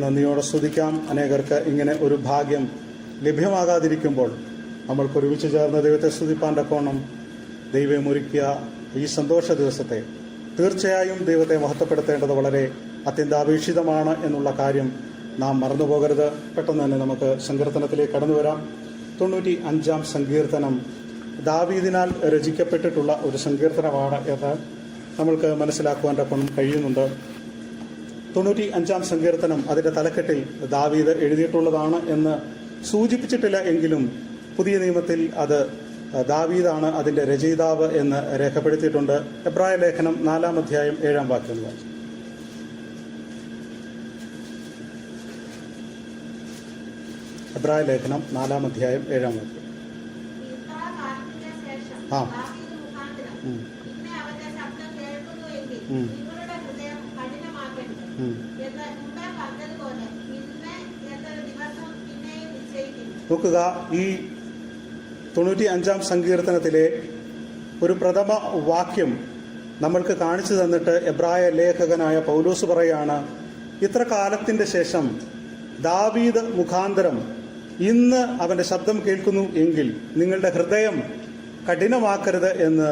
നന്ദിയോടെ സ്തുതിക്കാം. അനേകർക്ക് ഇങ്ങനെ ഒരു ഭാഗ്യം ലഭ്യമാകാതിരിക്കുമ്പോൾ നമ്മൾക്ക് ഒരുമിച്ച് ചേർന്ന് ദൈവത്തെ സ്തുതിപ്പാൻ തക്കോണം ദൈവം ഒരുക്കിയ ഈ സന്തോഷ ദിവസത്തെ തീർച്ചയായും ദൈവത്തെ മഹത്വപ്പെടുത്തേണ്ടത് വളരെ അത്യന്താപേക്ഷിതമാണ് എന്നുള്ള കാര്യം നാം മറന്നുപോകരുത്. പെട്ടെന്ന് തന്നെ നമുക്ക് സങ്കീർത്തനത്തിലേക്ക് കടന്നു വരാം. 95-ാം സങ്കീർത്തനം ദാവീദിനാൽ രചിക്കപ്പെട്ടിട്ടുള്ള ഒരു സങ്കീർത്തനമാണ് എന്ന് നമ്മൾക്ക് മനസ്സിലാക്കുവാൻ തക്കോണം കഴിയുന്നുണ്ട്. 95-ാം സങ്കീർത്തനം അതിന്റെ തലക്കെട്ടിൽ ദാവീദ് എഴുതിയിട്ടുള്ളതാണ് എന്ന് സൂചിപ്പിച്ചിട്ടില്ല എങ്കിലും പുതിയ നിയമത്തിൽ അത് ദാവീദാണ് അതിന്റെ രചയിതാവ് എന്ന് രേഖപ്പെടുത്തിയിട്ടുണ്ട്. എബ്രായ ലേഖനം 4-ാം അധ്യായം 7-ാം വാക്യം. എബ്രായ ലേഖനം 4-ാം അധ്യായം 7-ാം വാക്യം. നോക്കുക, ഈ 95-ാം സങ്കീർത്തനത്തിലെ ഒരു പ്രഥമ വാക്യം നമ്മൾക്ക് കാണിച്ചു തന്നിട്ട് എബ്രായ ലേഖകനായ പൗലോസ് പറയാണ്, ഇത്ര കാലത്തിന്റെ ശേഷം ദാവീദ് മുഖാന്തരം ഇന്ന് അവന്റെ ശബ്ദം കേൾക്കുന്നു എങ്കിൽ നിങ്ങളുടെ ഹൃദയം കഠിനമാക്കരുത് എന്ന്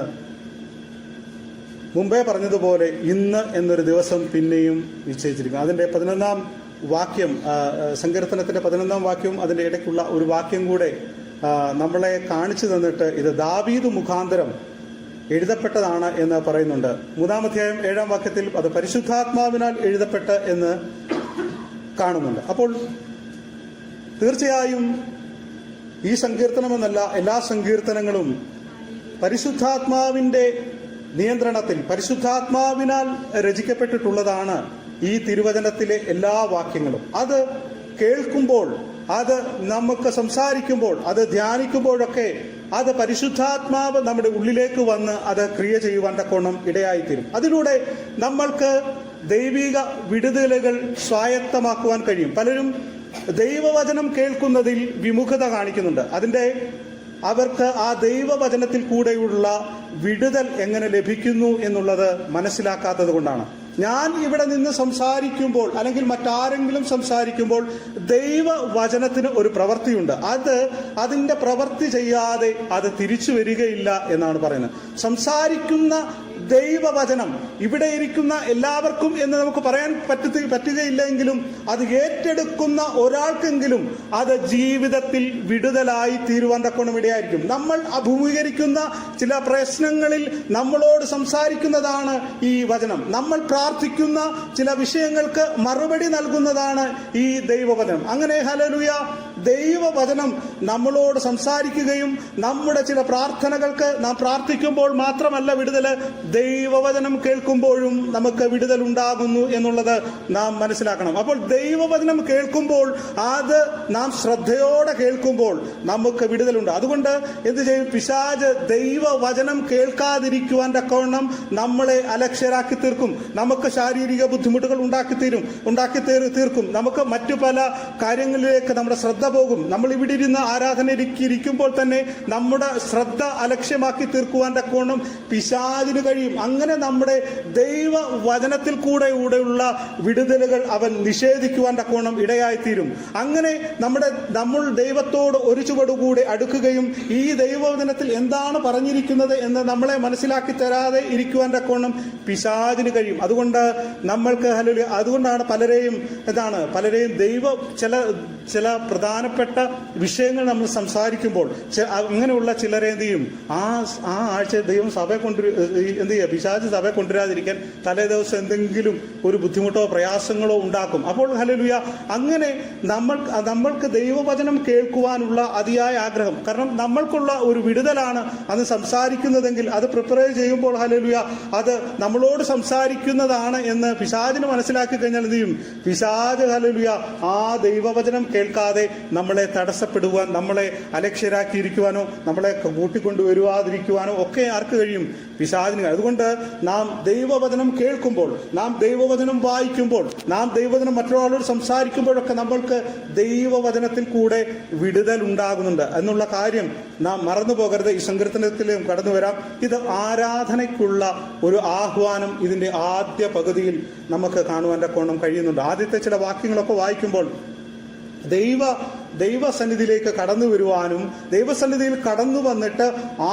മുമ്പേ പറഞ്ഞതുപോലെ ഇന്ന് എന്നൊരു ദിവസം പിന്നെയും നിശ്ചയിച്ചിരിക്കുന്നു. അതിന്റെ 11-ാം വാക്യം, സങ്കീർത്തനത്തിന്റെ 11-ാം വാക്യവും അതിന്റെ ഇടയ്ക്കുള്ള ഒരു വാക്യം കൂടെ നമ്മളെ കാണിച്ചു തന്നിട്ട് ഇത് ദാവീദ് മുഖാന്തരം എഴുതപ്പെട്ടതാണ് എന്ന് പറയുന്നുണ്ട്. 3-ാം അധ്യായം 7-ാം വാക്യത്തിൽ അത് പരിശുദ്ധാത്മാവിനാൽ എഴുതപ്പെട്ട് എന്ന് കാണുന്നുണ്ട്. അപ്പോൾ തീർച്ചയായും ഈ സങ്കീർത്തനമെന്നല്ല, എല്ലാ സങ്കീർത്തനങ്ങളും പരിശുദ്ധാത്മാവിന്റെ നിയന്ത്രണത്തിൽ പരിശുദ്ധാത്മാവിനാൽ രചിക്കപ്പെട്ടിട്ടുള്ളതാണ്. ഈ തിരുവചനത്തിലെ എല്ലാ വാക്യങ്ങളും അത് കേൾക്കുമ്പോൾ, അത് നമുക്ക് സംസാരിക്കുമ്പോൾ, അത് ധ്യാനിക്കുമ്പോഴൊക്കെ അത് പരിശുദ്ധാത്മാവ് നമ്മുടെ ഉള്ളിലേക്ക് വന്ന് അത് ക്രിയ ചെയ്യുവാൻ തക്കോണം ഇടയായിത്തീരും. അതിലൂടെ നമ്മൾക്ക് ദൈവിക വിടുതലുകൾ സ്വായത്തമാക്കുവാൻ കഴിയും. പലരും ദൈവവചനം കേൾക്കുന്നതിൽ വിമുഖത കാണിക്കുന്നുണ്ട്. അവർക്ക് ആ ദൈവവചനത്തിൽ കൂടെയുള്ള വിടുതൽ എങ്ങനെ ലഭിക്കുന്നു എന്നുള്ളത് മനസ്സിലാക്കാത്തത് കൊണ്ടാണ്. ഞാൻ ഇവിടെ നിന്ന് സംസാരിക്കുമ്പോൾ അല്ലെങ്കിൽ മറ്റാരെങ്കിലും സംസാരിക്കുമ്പോൾ ദൈവവചനത്തിന് ഒരു പ്രവൃത്തിയുണ്ട്. അതിന്റെ പ്രവൃത്തി ചെയ്യാതെ അത് തിരിച്ചു വരികയില്ല എന്നാണ് പറയുന്നത്. സംസാരിക്കുന്ന ദൈവവചനം ഇവിടെ ഇരിക്കുന്ന എല്ലാവർക്കും എന്ന് നമുക്ക് പറയാൻ പറ്റുകയില്ലെങ്കിലും അത് ഏറ്റെടുക്കുന്ന ഒരാൾക്കെങ്കിലും അത് ജീവിതത്തിൽ വിടുതലായി തീരുവാൻ തക്കോണം ഇടയായിരിക്കും. നമ്മൾ അഭിമുഖീകരിക്കുന്ന ചില പ്രശ്നങ്ങളിൽ നമ്മളോട് സംസാരിക്കുന്നതാണ് ഈ വചനം. നമ്മൾ പ്രാർത്ഥിക്കുന്ന ചില വിഷയങ്ങൾക്ക് മറുപടി നൽകുന്നതാണ് ഈ ദൈവവചനം. അങ്ങനെ ഹല്ലേലൂയ, ദൈവവചനം നമ്മളോട് സംസാരിക്കുകയും നമ്മുടെ ചില പ്രാർത്ഥനകൾക്ക് നാം പ്രാർത്ഥിക്കുമ്പോൾ മാത്രമല്ല വിടുതൽ, ദൈവവചനം കേൾക്കുമ്പോഴും നമുക്ക് വിടുതൽ ഉണ്ടാകുന്നു എന്നുള്ളത് നാം മനസ്സിലാക്കണം. അപ്പോൾ ദൈവവചനം കേൾക്കുമ്പോൾ, അത് നാം ശ്രദ്ധയോടെ കേൾക്കുമ്പോൾ നമുക്ക് വിടുതലുണ്ട്. അതുകൊണ്ട് എന്ത് ചെയ്യും? പിശാച് ദൈവവചനം കേൾക്കാതിരിക്കുവാൻ തക്കവണ്ണം നമ്മളെ അലക്ഷ്യരാക്കി തീർക്കും. നമുക്ക് ശാരീരിക ബുദ്ധിമുട്ടുകൾ ഉണ്ടാക്കി തീർക്കും. നമുക്ക് മറ്റു പല കാര്യങ്ങളിലേക്ക് നമ്മുടെ ശ്രദ്ധ പോകും. നമ്മൾ ഇവിടെ ഇരുന്ന് ആരാധനയ്ക്കിരിക്കുമ്പോൾ തന്നെ നമ്മുടെ ശ്രദ്ധ അലക്ഷ്യമാക്കി തീർക്കുവാൻ തക്കവണ്ണം പിശാചിന് കഴിയും. അങ്ങനെ നമ്മുടെ ദൈവവചനത്തിൽ കൂടെയുള്ള വിടുതലുകൾ അവൻ നിഷേധിക്കുവാൻ തക്കവണ്ണം ഇടയായിത്തീരും. അങ്ങനെ നമ്മൾ ദൈവത്തോട് ഒരു ചുവടുകൂടെ അടുക്കുകയും ഈ ദൈവവചനത്തിൽ എന്താണ് പറഞ്ഞിരിക്കുന്നത് എന്ന് നമ്മളെ മനസ്സിലാക്കി തരാതെ ഇരിക്കുവാൻ തക്കവണ്ണം പിശാചിന് കഴിയും. അതുകൊണ്ടാണ് പലരെയും ചില പ്രധാനപ്പെട്ട വിഷയങ്ങൾ നമ്മൾ സംസാരിക്കുമ്പോൾ അങ്ങനെയുള്ള ചിലരെ എന്ത് ചെയ്യും? ആ ആഴ്ച ദൈവം സഭയെ പിശാച് സഭയെ കൊണ്ടുവരാതിരിക്കാൻ തലേ ദിവസം എന്തെങ്കിലും ഒരു ബുദ്ധിമുട്ടോ പ്രയാസങ്ങളോ ഉണ്ടാക്കും. അപ്പോൾ ഹല്ലേലൂയ, അങ്ങനെ നമ്മൾക്ക് ദൈവവചനം കേൾക്കുവാനുള്ള അതിയായ ആഗ്രഹം, കാരണം നമ്മൾക്കുള്ള ഒരു വിടുതലാണ് അന്ന് സംസാരിക്കുന്നതെങ്കിൽ അത് പ്രിപ്പയർ ചെയ്യുമ്പോൾ ഹല്ലേലൂയ അത് നമ്മളോട് സംസാരിക്കുന്നതാണ് എന്ന് പിശാചിന് മനസ്സിലാക്കി കഴിഞ്ഞാൽ എന്ത് ചെയ്യും? പിശാച് ഹല്ലേലൂയ ആ ദൈവവചനം കേൾക്കാതെ നമ്മളെ തടസ്സപ്പെടുവാൻ, നമ്മളെ അലക്ഷ്യരാക്കിയിരിക്കുവാനോ നമ്മളെ കൂട്ടിക്കൊണ്ടുവരുവാതിരിക്കുവാനോ ഒക്കെ ആർക്ക് കഴിയും? പിശാചിന്. അതുകൊണ്ട് നാം ദൈവവചനം കേൾക്കുമ്പോൾ, നാം ദൈവവചനം വായിക്കുമ്പോൾ, നാം ദൈവവചനം മറ്റൊരാളോട് സംസാരിക്കുമ്പോഴൊക്കെ നമ്മൾക്ക് ദൈവവചനത്തിൽ കൂടെ വിടുതൽ ഉണ്ടാകുന്നുണ്ട് എന്നുള്ള കാര്യം നാം മറന്നു പോകരുത്. ഈ സങ്കീർത്തനത്തിലും കടന്നു വരാം. ഇത് ആരാധനയ്ക്കുള്ള ഒരു ആഹ്വാനം ഇതിന്റെ ആദ്യ പകുതിയിൽ നമുക്ക് കാണുവാൻ കോണം കഴിയുന്നുണ്ട്. ആദ്യത്തെ ചില വാക്യങ്ങളൊക്കെ വായിക്കുമ്പോൾ ദൈവസന്നിധിയിലേക്ക് കടന്നു വരുവാനും, ദൈവസന്നിധിയിൽ കടന്നു വന്നിട്ട്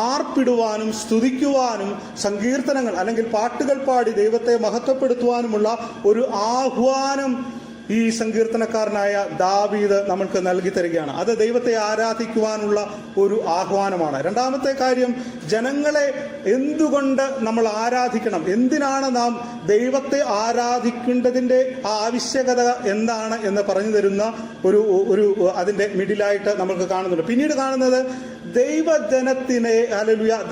ആർപ്പിടുവാനും സ്തുതിക്കുവാനും സങ്കീർത്തനങ്ങൾ അല്ലെങ്കിൽ പാട്ടുകൾ പാടി ദൈവത്തെ മഹത്വപ്പെടുത്തുവാനുമുള്ള ഒരു ആഹ്വാനം ഈ സങ്കീർത്തനക്കാരനായ ദാവീദ് നമ്മൾക്ക് നൽകി തരികയാണ്. അത് ദൈവത്തെ ആരാധിക്കുവാനുള്ള ഒരു ആഹ്വാനമാണ്. രണ്ടാമത്തെ കാര്യം, ജനങ്ങളെ എന്തുകൊണ്ട് നമ്മൾ ആരാധിക്കണം, എന്തിനാണ് നാം ദൈവത്തെ ആരാധിക്കേണ്ടതിന്റെ ആവശ്യകത എന്താണ് എന്ന് പറഞ്ഞു തരുന്ന ഒരു അതിന്റെ മിഡിലായിട്ട് നമുക്ക് കാണുന്നുണ്ട്. പിന്നീട് കാണുന്നത്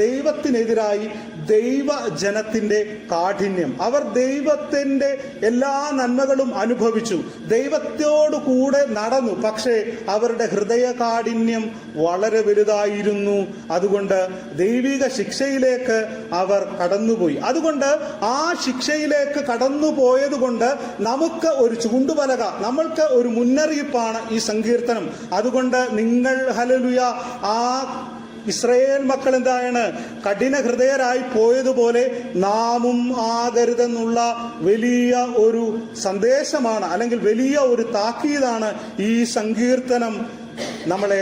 ദൈവത്തിനെതിരായി ദൈവജനത്തിന്റെ കാഠിന്യം. അവർ ദൈവത്തിന്റെ എല്ലാ നന്മകളും അനുഭവിച്ചു, ദൈവത്തോടു കൂടെ നടന്നു, പക്ഷേ അവരുടെ ഹൃദയ കാഠിന്യം വളരെ വലുതായിരുന്നു. അതുകൊണ്ട് ദൈവിക ശിക്ഷയിലേക്ക് അവർ കടന്നുപോയി. അതുകൊണ്ട് ആ ശിക്ഷയിലേക്ക് കടന്നുപോയത് കൊണ്ട് നമുക്ക് ഒരു ചൂണ്ടുപലക, നമ്മൾക്ക് ഒരു മുന്നറിയിപ്പാണ് ഈ സങ്കീർത്തനം. അതുകൊണ്ട് നിങ്ങൾ ഹല്ലേലൂയ, ആ ഇസ്രായേൽ മക്കൾ എന്താണ് കഠിന ഹൃദയരായി പോയതുപോലെ നാമും ആകരുതെന്നുള്ള വലിയ ഒരു സന്ദേശമാണ്, അല്ലെങ്കിൽ വലിയ ഒരു താക്കീതാണ് ഈ സങ്കീർത്തനം നമ്മളെ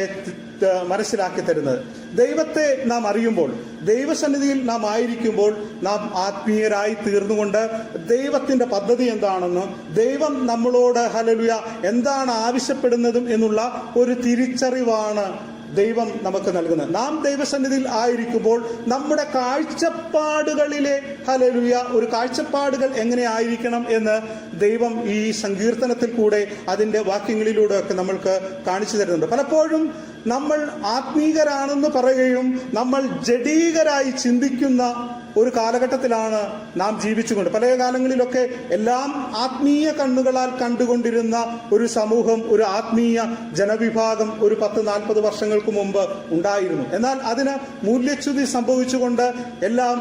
മനസ്സിലാക്കി തരുന്നത്. ദൈവത്തെ നാം അറിയുമ്പോൾ, ദൈവസന്നിധിയിൽ നാം ആയിരിക്കുമ്പോൾ, നാം ആത്മീയരായി തീർന്നുകൊണ്ട് ദൈവത്തിന്റെ പദ്ധതി എന്താണെന്ന്, ദൈവം നമ്മളോട് ഹല്ലേലൂയ എന്താണ് ആവശ്യപ്പെടുന്നതും എന്നുള്ള ഒരു തിരിച്ചറിവാണ് ദൈവം നമുക്ക് നൽകുന്നത്. നാം ദൈവസന്നിധിയിൽ ആയിരിക്കുമ്പോൾ നമ്മുടെ കാഴ്ചപ്പാടുകളിലെ ഹല്ലേലൂയ ഒരു കാഴ്ചപ്പാടുകൾ എങ്ങനെ ആയിരിക്കണം എന്ന് ദൈവം ഈ സങ്കീർത്തനത്തിൽ കൂടെ അതിന്റെ വാക്യങ്ങളിലൂടെ ഒക്കെ നമ്മൾക്ക് കാണിച്ചു തരുന്നുണ്ട്. പലപ്പോഴും നമ്മൾ ആത്മീകരാണെന്ന് പറയുകയും നമ്മൾ ജഡീകരായി ചിന്തിക്കുന്ന ഒരു കാലഘട്ടത്തിലാണ് നാം ജീവിച്ചുകൊണ്ട്. പല കാലങ്ങളിലൊക്കെ എല്ലാം ആത്മീയ കണ്ണുകളാൽ കണ്ടുകൊണ്ടിരുന്ന ഒരു സമൂഹം, ഒരു ആത്മീയ ജനവിഭാഗം ഒരു 10-40 വർഷങ്ങൾക്ക് മുമ്പ് ഉണ്ടായിരുന്നു. എന്നാൽ അതിന് മൂല്യച്യുതി സംഭവിച്ചുകൊണ്ട് എല്ലാം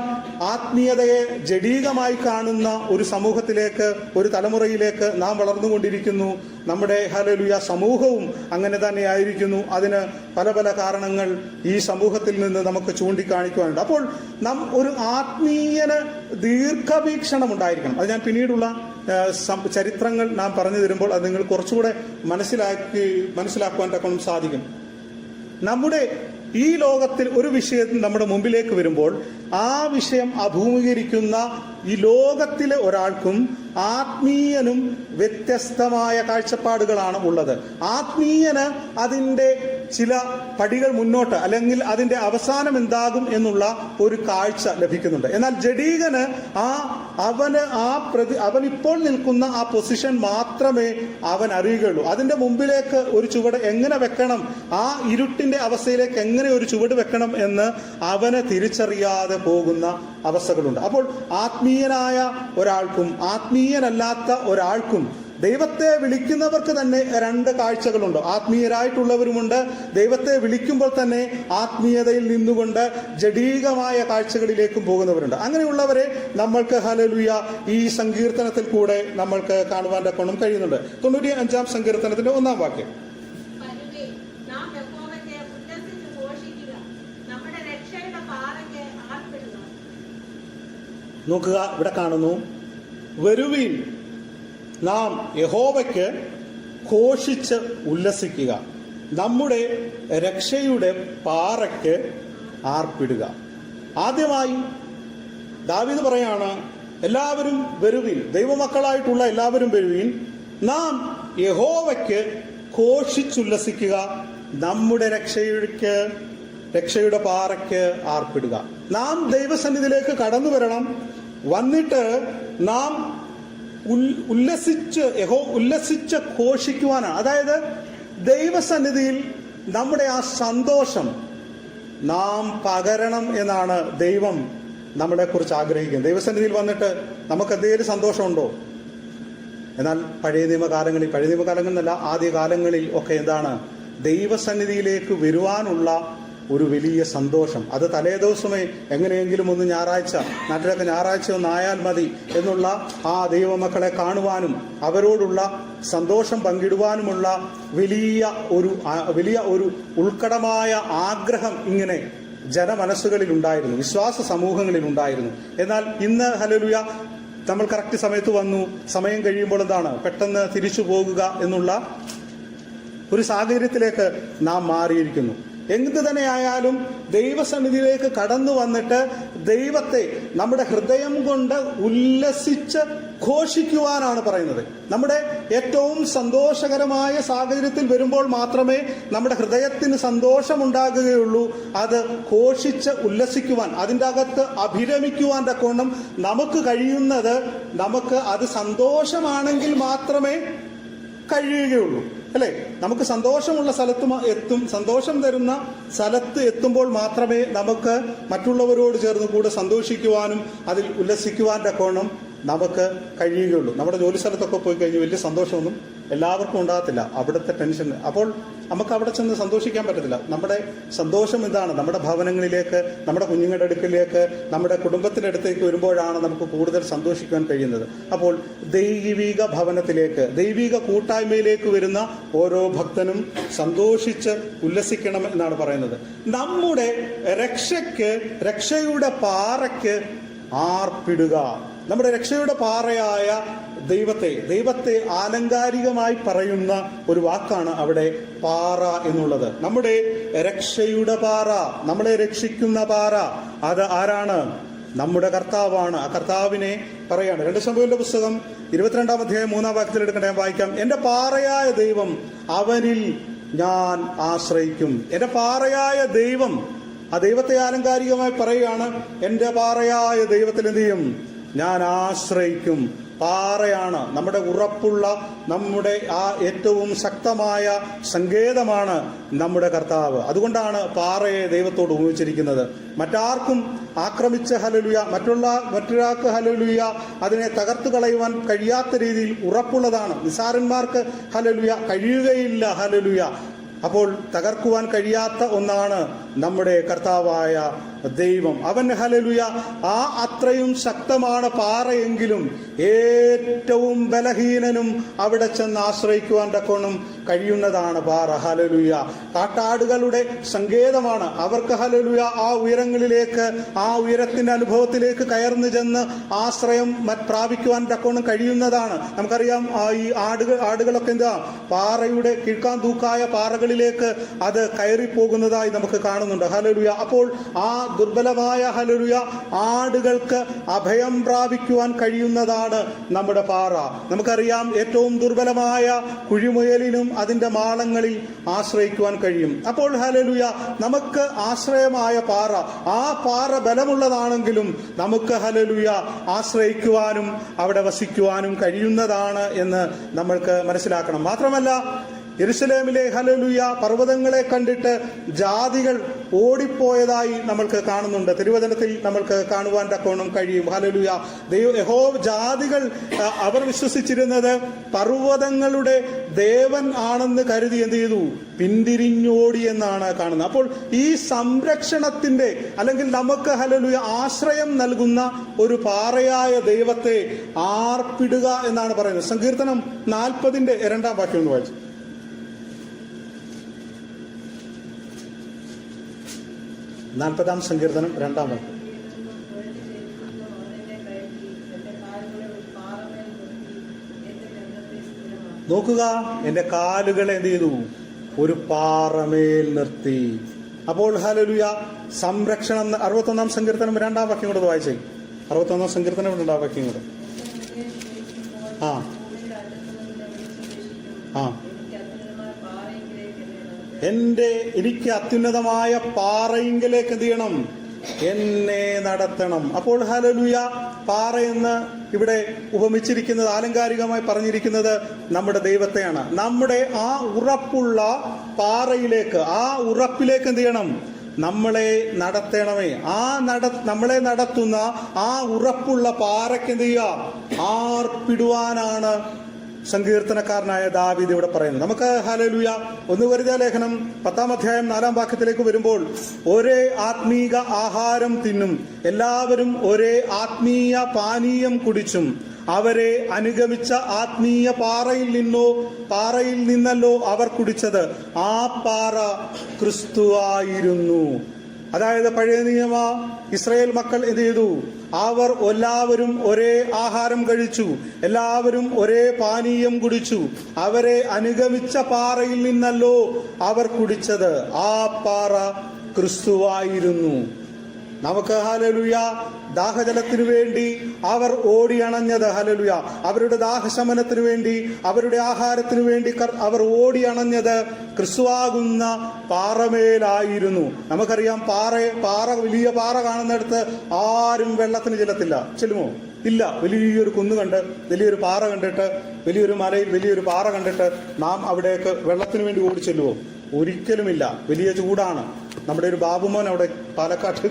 ആത്മീയതയെ ജഡീകമായി കാണുന്ന ഒരു സമൂഹത്തിലേക്ക്, ഒരു തലമുറയിലേക്ക് നാം വളർന്നുകൊണ്ടിരിക്കുന്നു. നമ്മുടെ ഹല്ലേലൂയ സമൂഹവും അങ്ങനെ തന്നെ ആയിരിക്കുന്നു. അതിന് പല പല കാരണങ്ങൾ ഈ സമൂഹത്തിൽ നിന്ന് നമുക്ക് ചൂണ്ടിക്കാണിക്കുവാനുണ്ട്. അപ്പോൾ നാം ഒരു ആത്മീയന് ദീർഘവീക്ഷണം ഉണ്ടായിരിക്കണം. അത് ഞാൻ പിന്നീടുള്ള ചരിത്രങ്ങൾ നാം പറഞ്ഞു തരുമ്പോൾ അത് നിങ്ങൾ കുറച്ചുകൂടെ മനസ്സിലാക്കുവാൻ തക്കണം സാധിക്കും. നമ്മുടെ ഈ ലോകത്തിൽ ഒരു വിഷയം നമ്മുടെ മുമ്പിലേക്ക് വരുമ്പോൾ ആ വിഷയം അഭിമുഖീകരിക്കുന്ന ഈ ലോകത്തിലെ ഒരാൾക്കും ആത്മീയനും വ്യത്യസ്തമായ കാഴ്ചപ്പാടുകളാണ് ഉള്ളത്. ആത്മീയന് അതിൻ്റെ ചില പടികൾ മുന്നോട്ട്, അല്ലെങ്കിൽ അതിന്റെ അവസാനം എന്താകും എന്നുള്ള ഒരു കാഴ്ച ലഭിക്കുന്നുണ്ട്. എന്നാൽ ജഡീകന് അവനിപ്പോൾ നിൽക്കുന്ന ആ പൊസിഷൻ മാത്രമേ അവൻ അറിയുകയുള്ളൂ. അതിന്റെ മുമ്പിലേക്ക് ഒരു ചുവട് എങ്ങനെ വെക്കണം, ആ ഇരുട്ടിന്റെ അവസ്ഥയിലേക്ക് എങ്ങനെ ഒരു ചുവട് വെക്കണം എന്ന് അവന് തിരിച്ചറിയാതെ പോകുന്ന അവസ്ഥകളുണ്ട്. അപ്പോൾ ആത്മീയനായ ഒരാൾക്കും ആത്മീയനല്ലാത്ത ഒരാൾക്കും ദൈവത്തെ വിളിക്കുന്നവർക്ക് തന്നെ രണ്ട് കാഴ്ചകളുണ്ട്. ആത്മീയരായിട്ടുള്ളവരുമുണ്ട്, ദൈവത്തെ വിളിക്കുമ്പോൾ തന്നെ ആത്മീയതയിൽ നിന്നുകൊണ്ട് ജഡീകമായ കാഴ്ചകളിലേക്കും പോകുന്നവരുണ്ട്. അങ്ങനെയുള്ളവരെ നമ്മൾക്ക് ഹല്ലേലൂയ ഈ സങ്കീർത്തനത്തിൽ കൂടെ നമ്മൾക്ക് കാണുവാൻ തക്കോണം കഴിയുന്നുണ്ട്. 95-ാം സങ്കീർത്തനത്തിന്റെ 1-ാം വാക്യം. നോക്കുക, ഇവിടെ കാണുന്നു, വരുവീൻ നാം യഹോവയ്ക്ക് ഘോഷിച്ച് ഉല്ലസിക്കുക, നമ്മുടെ രക്ഷയുടെ പാറയ്ക്ക് ആർപ്പിടുക. ആദ്യമായി ദാവീദ് പറയാണ്, എല്ലാവരും വരുവീൻ, ദൈവമക്കളായിട്ടുള്ള എല്ലാവരും വരുവീൻ, നാം യഹോവയ്ക്ക് ഘോഷിച്ചുല്ലസിക്കുക, നമ്മുടെ രക്ഷയുടെ പാറയ്ക്ക് ആർപ്പിടുക. നാം ദൈവസന്നിധിയിലേക്ക് കടന്നു വരണം. വന്നിട്ട് നാം ഉല്ലസിച്ച് ഘോഷിക്കുവാനാണ്. അതായത് ദൈവസന്നിധിയിൽ നമ്മുടെ ആ സന്തോഷം നാം പകരണം എന്നാണ് ദൈവം നമ്മളെ കുറിച്ച് ആഗ്രഹിക്കുന്നത്. ദൈവസന്നിധിയിൽ വന്നിട്ട് നമുക്ക് എന്തെങ്കിലും സന്തോഷമുണ്ടോ? എന്നാൽ പഴയ നിയമകാലങ്ങളെന്നല്ല ആദ്യകാലങ്ങളിൽ ഒക്കെ എന്താണ്, ദൈവസന്നിധിയിലേക്ക് വരുവാനുള്ള ഒരു വലിയ സന്തോഷം, അത് തലേദിവസമേ എങ്ങനെയെങ്കിലും ഒന്ന് നാട്ടിലൊക്കെ ഞായറാഴ്ച ഒന്നായാൽ മതി എന്നുള്ള ആ ദൈവമക്കളെ കാണുവാനും അവരോടുള്ള സന്തോഷം പങ്കിടുവാനുമുള്ള വലിയ ഒരു ഉൾക്കടമായ ആഗ്രഹം ഇങ്ങനെ ജനമനസ്സുകളിൽ ഉണ്ടായിരുന്നു, വിശ്വാസ സമൂഹങ്ങളിൽ ഉണ്ടായിരുന്നു. എന്നാൽ ഇന്ന് ഹല്ലേലൂയ നമ്മൾ കറക്റ്റ് സമയത്ത് വന്നു, സമയം കഴിയുമ്പോൾ എന്താണ്, പെട്ടെന്ന് തിരിച്ചു പോകുക എന്നുള്ള ഒരു സാഹചര്യത്തിലേക്ക് നാം മാറിയിരിക്കുന്നു. എന്ത് തന്നെയായാലും ദൈവസന്നിധിയിലേക്ക് കടന്നു വന്നിട്ട് ദൈവത്തെ നമ്മുടെ ഹൃദയം കൊണ്ട് ഉല്ലസിച്ച് ഘോഷിക്കുവാനാണ് പറയുന്നത്. നമ്മുടെ ഏറ്റവും സന്തോഷകരമായ സാഹചര്യത്തിൽ വരുമ്പോൾ മാത്രമേ നമ്മുടെ ഹൃദയത്തിന് സന്തോഷമുണ്ടാകുകയുള്ളൂ. അത് ഘോഷിച്ച് ഉല്ലസിക്കുവാൻ, അതിൻ്റെ അകത്ത് അഭിരമിക്കുവാൻ തക്കവണ്ണം നമുക്ക് കഴിയുന്നത്, നമുക്ക് അത് സന്തോഷമാണെങ്കിൽ മാത്രമേ കഴിയുകയുള്ളൂ, അല്ലേ? നമുക്ക് സന്തോഷമുള്ള സന്തോഷം തരുന്ന സ്ഥലത്ത് എത്തുമ്പോൾ മാത്രമേ നമുക്ക് മറ്റുള്ളവരോട് ചേർന്ന് കൂടെ സന്തോഷിക്കുവാനും അതിൽ ഉല്ലസിക്കുവാൻ തക്കവണ്ണം നമുക്ക് കഴിയുകയുള്ളൂ. നമ്മുടെ ജോലി സ്ഥലത്തൊക്കെ പോയി കഴിഞ്ഞ് വലിയ സന്തോഷമൊന്നും എല്ലാവർക്കും ഉണ്ടാകത്തില്ല, അവിടുത്തെ ടെൻഷൻ. അപ്പോൾ നമുക്ക് അവിടെ ചെന്ന് സന്തോഷിക്കാൻ പറ്റത്തില്ല. നമ്മുടെ സന്തോഷം ഇതാണ്, നമ്മുടെ ഭവനങ്ങളിലേക്ക്, നമ്മുടെ കുഞ്ഞുങ്ങളുടെ അടുക്കിലേക്ക്, നമ്മുടെ കുടുംബത്തിൻ്റെ അടുത്തേക്ക് വരുമ്പോഴാണ് നമുക്ക് കൂടുതൽ സന്തോഷിക്കാൻ കഴിയുന്നത്. അപ്പോൾ ദൈവിക ഭവനത്തിലേക്ക്, ദൈവിക കൂട്ടായ്മയിലേക്ക് വരുന്ന ഓരോ ഭക്തനും സന്തോഷിച്ച് ഉല്ലസിക്കണം എന്നാണ് പറയുന്നത്. നമ്മുടെ രക്ഷയുടെ പാറയ്ക്ക് ആർപ്പിടുക. നമ്മുടെ രക്ഷയുടെ പാറയായ ദൈവത്തെ ആലങ്കാരികമായി പറയുന്ന ഒരു വാക്കാണ് അവിടെ പാറ എന്നുള്ളത്. നമ്മുടെ രക്ഷയുടെ പാറ, നമ്മളെ രക്ഷിക്കുന്ന പാറ, അത് ആരാണ്? നമ്മുടെ കർത്താവാണ്. ആ കർത്താവിനെ പറയാണ്. 2 ശമൂവേലിന്റെ പുസ്തകം 22-ാം അധ്യായം 3-ാം വാക്യത്തിൽ എടുക്കട്ടെ, ഞാൻ വായിക്കാം. എന്റെ പാറയായ ദൈവം, അവനിൽ ഞാൻ ആശ്രയിക്കും. എന്റെ പാറയായ ദൈവം, ആ ദൈവത്തെ ആലങ്കാരികമായി പറയുകയാണ്. എന്റെ പാറയായ ദൈവത്തിൽ എന്ത് ചെയ്യും? ഞാൻ ആശ്രയിക്കും. പാറയാണ്, നമ്മുടെ ഉറപ്പുള്ള, നമ്മുടെ ആ ഏറ്റവും ശക്തമായ സങ്കേതമാണ് നമ്മുടെ കർത്താവ്. അതുകൊണ്ടാണ് പാറയെ ദൈവത്തോട് ഉപമിച്ചിരിക്കുന്നത്. മറ്റാർക്കും ആക്രമിച്ച ഹല്ലേലൂയ, മറ്റൊരാൾക്ക് ഹല്ലേലൂയ അതിനെ തകർത്തു കളയുവാൻ കഴിയാത്ത രീതിയിൽ ഉറപ്പുള്ളതാണ്. നിസാരന്മാർക്ക് ഹല്ലേലൂയ കഴിയുകയില്ല. ഹല്ലേലൂയ. അപ്പോൾ തകർക്കുവാൻ കഴിയാത്ത ഒന്നാണ് നമ്മുടെ കർത്താവായ ദൈവം. അവൻ ഹല്ലേലൂയ അത്രയും ശക്തമാണ് പാറയെങ്കിലും ഏറ്റവും ബലഹീനനും അവിടെ ചെന്ന് ആശ്രയിക്കുവാൻ തക്കോണം കഴിയുന്നതാണ് പാറ. ഹല്ലേലൂയ. കാട്ടാടുകളുടെ സങ്കേതമാണ്. അവർക്ക് ഹല്ലേലൂയ ആ ഉയരങ്ങളിലേക്ക്, ആ ഉയരത്തിന്റെ അനുഭവത്തിലേക്ക് കയർന്നു ചെന്ന് ആശ്രയം പ്രാപിക്കുവാൻ തക്കോണം കഴിയുന്നതാണ്. നമുക്കറിയാം, ഈ ആടുകളൊക്കെ എന്താ, പാറയുടെ കിഴക്കാൻ തൂക്കായ പാറകളിലേക്ക് അത് കയറിപ്പോകുന്നതായി നമുക്ക് കാണുന്നുണ്ട്. ഹല്ലേലൂയ. അപ്പോൾ ആ ദുർബലമായ ഹല്ലേലൂയ ആടുകൾക്ക് അഭയം പ്രാപിക്കുവാൻ കഴിയുന്നതാണ് നമ്മുടെ പാറ. നമുക്കറിയാം, ഏറ്റവും ദുർബലമായ കുഴിമുയലിനും അതിന്റെ മാളങ്ങളിൽ ആശ്രയിക്കുവാൻ കഴിയും. അപ്പോൾ ഹല്ലേലൂയ നമുക്ക് ആശ്രയമായ പാറ, ആ പാറ ബലമുള്ളതാണെങ്കിലും നമുക്ക് ഹല്ലേലൂയ ആശ്രയിക്കുവാനും അവിടെ വസിക്കുവാനും കഴിയുന്നതാണ് എന്ന് നമ്മൾക്ക് മനസ്സിലാക്കണം. മാത്രമല്ല, യെരുശലേമിലെ ഹല്ലേലൂയ പർവ്വതങ്ങളെ കണ്ടിട്ട് ജാതികൾ ഓടിപ്പോയതായി നമ്മൾക്ക് കാണുന്നുണ്ട്. തിരുവചനത്തിൽ നമ്മൾക്ക് കാണുവാൻ തക്കോണം കഴിയും. ഹല്ലേലൂയ. ജാതികൾ അവർ വിശ്വസിച്ചിരുന്നത് പർവ്വതങ്ങളുടെ ദേവൻ ആണെന്ന് കരുതി എന്ത് ചെയ്തു? പിന്തിരിഞ്ഞോടി എന്നാണ് കാണുന്നത്. അപ്പോൾ ഈ സംരക്ഷണത്തിന്റെ, അല്ലെങ്കിൽ നമുക്ക് ഹല്ലേലൂയ ആശ്രയം നൽകുന്ന ഒരു പാറയായ ദൈവത്തെ ആർപ്പിടുക എന്നാണ് പറയുന്നത്. സങ്കീർത്തനം 40-ന്റെ 2-ാം വാക്യം ഒന്ന് വായിച്ചു. 40-ാം സങ്കീർത്തനം 2-ാം വാക്യം. നോക്കുക, എന്റെ കാലുകളെ എന്ത് ചെയ്തു? ഒരു പാറമേൽ നിർത്തി. അപ്പോൾ ഹല്ലേലൂയ സംരക്ഷണം. 61-ാം സങ്കീർത്തനം 2-ാം വാക്യം കൂടെ വായിച്ചേ. 61-ാം സങ്കീർത്തനം 2-ാം വാക്യം കൂടെ. എനിക്ക് അത്യുന്നതമായ പാറയിങ്കിലേക്ക് എന്ത് ചെയ്യണം? എന്നെ നടത്തണം. അപ്പോൾ ഹല്ലേലൂയ പാറയെന്ന് ഇവിടെ ഉപമിച്ചിരിക്കുന്നത്, ആലങ്കാരികമായി പറഞ്ഞിരിക്കുന്നത് നമ്മുടെ ദൈവത്തെയാണ്. നമ്മുടെ ആ ഉറപ്പുള്ള പാറയിലേക്ക്, ആ ഉറപ്പിലേക്ക് എന്ത് ചെയ്യണം? നമ്മളെ നടത്തണമേ. നമ്മളെ നടത്തുന്ന ആ ഉറപ്പുള്ള പാറയ്ക്ക് എന്ത് ചെയ്യുക? ആർപ്പിടുവാനാണ് സങ്കീർത്തനക്കാരനായ ദാവീദ് ഇവിടെ പറയുന്നത്. നമുക്ക് ഹല്ലേലൂയ 1 കൊരിന്ത്യർ ലേഖനം 10-ാം അധ്യായം 4-ാം വാക്യത്തിലേക്ക് വരുമ്പോൾ, ഒരേ ആത്മീക ആഹാരം തിന്നും, എല്ലാവരും ഒരേ ആത്മീയ പാനീയം കുടിച്ചും, അവരെ അനുഗമിച്ച ആത്മീയ പാറയിൽ നിന്നല്ലോ അവർ കുടിച്ചത്, ആ പാറ ക്രിസ്തുവായിരുന്നു. അതായത് പഴയ നിയമ ഇസ്രായേൽ മക്കൾ എന്ത് ചെയ്തു? അവർ എല്ലാവരും ഒരേ ആഹാരം കഴിച്ചു, എല്ലാവരും ഒരേ പാനീയം കുടിച്ചു, അവരെ അനുഗമിച്ച പാറയിൽ നിന്നല്ലോ അവർ കുടിച്ചത്, ആ പാറ ക്രിസ്തുവായിരുന്നു. നമുക്ക് ഹല്ലേലൂയ ദാഹജലത്തിനു വേണ്ടി അവർ ഓടിയണഞ്ഞത്, ഹല്ലേലൂയ അവരുടെ ദാഹശമനത്തിനു വേണ്ടി, അവരുടെ ആഹാരത്തിനു വേണ്ടി അവർ ഓടിയണഞ്ഞത് ക്രിസ്തുവാകുന്ന പാറമേലായിരുന്നു. നമുക്കറിയാം, വലിയ പാറ കാണുന്നിടത്ത് ആരും വെള്ളത്തിന് ചെല്ലുമോ? ഇല്ല. വലിയൊരു കുന്ന് കണ്ട്, വലിയൊരു പാറ കണ്ടിട്ട്, വലിയൊരു മലയിൽ വലിയൊരു പാറ കണ്ടിട്ട് നാം അവിടേക്ക് വെള്ളത്തിന് വേണ്ടി ഓടി ചെല്ലുമോ? ഒരിക്കലുമില്ല. വലിയ ചൂടാണ്. നമ്മുടെ ഒരു ബാബുമോൻ അവിടെ പാലക്കാട്ട്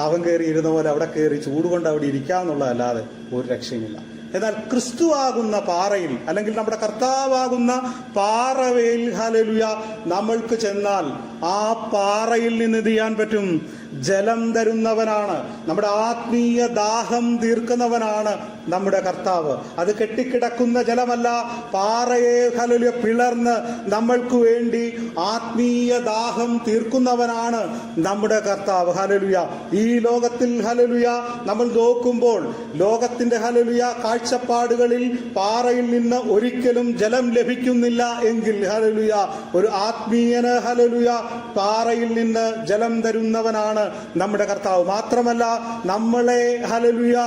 അവൻ കയറി ഇരുന്ന പോലെ അവിടെ കയറി ചൂട് കൊണ്ട് അവിടെ ഇരിക്കാമെന്നുള്ളതല്ലാതെ ഒരു രക്ഷയുമില്ല. എന്നാൽ ക്രിസ്തുവാകുന്ന പാറയിൽ, അല്ലെങ്കിൽ നമ്മുടെ കർത്താവാകുന്ന പാറയിൽ ഹല്ലേലൂയ നമ്മൾക്ക് ചെന്നാൽ ആ പാറയിൽ നിന്ന് എന്ത് ചെയ്യാൻ പറ്റും? ജലം തരുന്നവനാണ്, നമ്മുടെ ആത്മീയ ദാഹം തീർക്കുന്നവനാണ് നമ്മുടെ കർത്താവ്. അത് കെട്ടിക്കിടക്കുന്ന ജലമല്ല, പാറയെ ഹല്ലേലൂയ പിളർന്ന് നമ്മൾക്ക് വേണ്ടി ആത്മീയ ദാഹം തീർക്കുന്നവനാണ് നമ്മുടെ കർത്താവ്. ഹല്ലേലൂയ ഈ ലോകത്തിൽ ഹല്ലേലൂയ നമ്മൾ നോക്കുമ്പോൾ, ലോകത്തിന്റെ ഹല്ലേലൂയ കാഴ്ചപ്പാടുകളിൽ പാറയിൽ നിന്ന് ഒരിക്കലും ജലം ലഭിക്കുന്നില്ല എങ്കിൽ ഹല്ലേലൂയ ഒരു ആത്മീയന് ഹല്ലേലൂയ പാറയിൽ നിന്ന് ജലം തരുന്നവനാണ് നമ്മുടെ കർത്താവ്. മാത്രമല്ല, നമ്മളെ ഹല്ലേലൂയ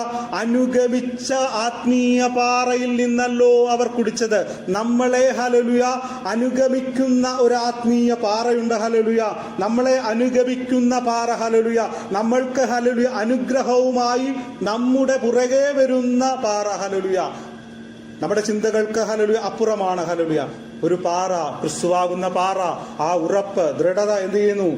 അനുഗമിച്ച ആത്മീയ പാറയിൽ നിന്നല്ലോ അവർ കുടിച്ചത്. നമ്മളെ ഹല്ലേലൂയ അനുഗമിക്കുന്ന ഒരു ആത്മീയ പാറയുണ്ട്. ഹല്ലേലൂയ നമ്മളെ അനുഗമിക്കുന്ന പാറ. ഹല്ലേലൂയ നമ്മൾക്ക് ഹല്ലേലൂയ അനുഗ്രഹവുമായി നമ്മുടെ പുറകെ വരുന്ന പാറ. ഹല്ലേലൂയ നമ്മുടെ ചിന്തകൾക്ക് ഹല്ലേലൂയ അപ്പുറമാണ്. ഹല്ലേലൂയ ഒരു പാറ, ക്രിസ്തുവാകുന്ന പാറ, ആ ഉറപ്പ്, ദൃഢത എന്ത് ചെയ്യുന്നു?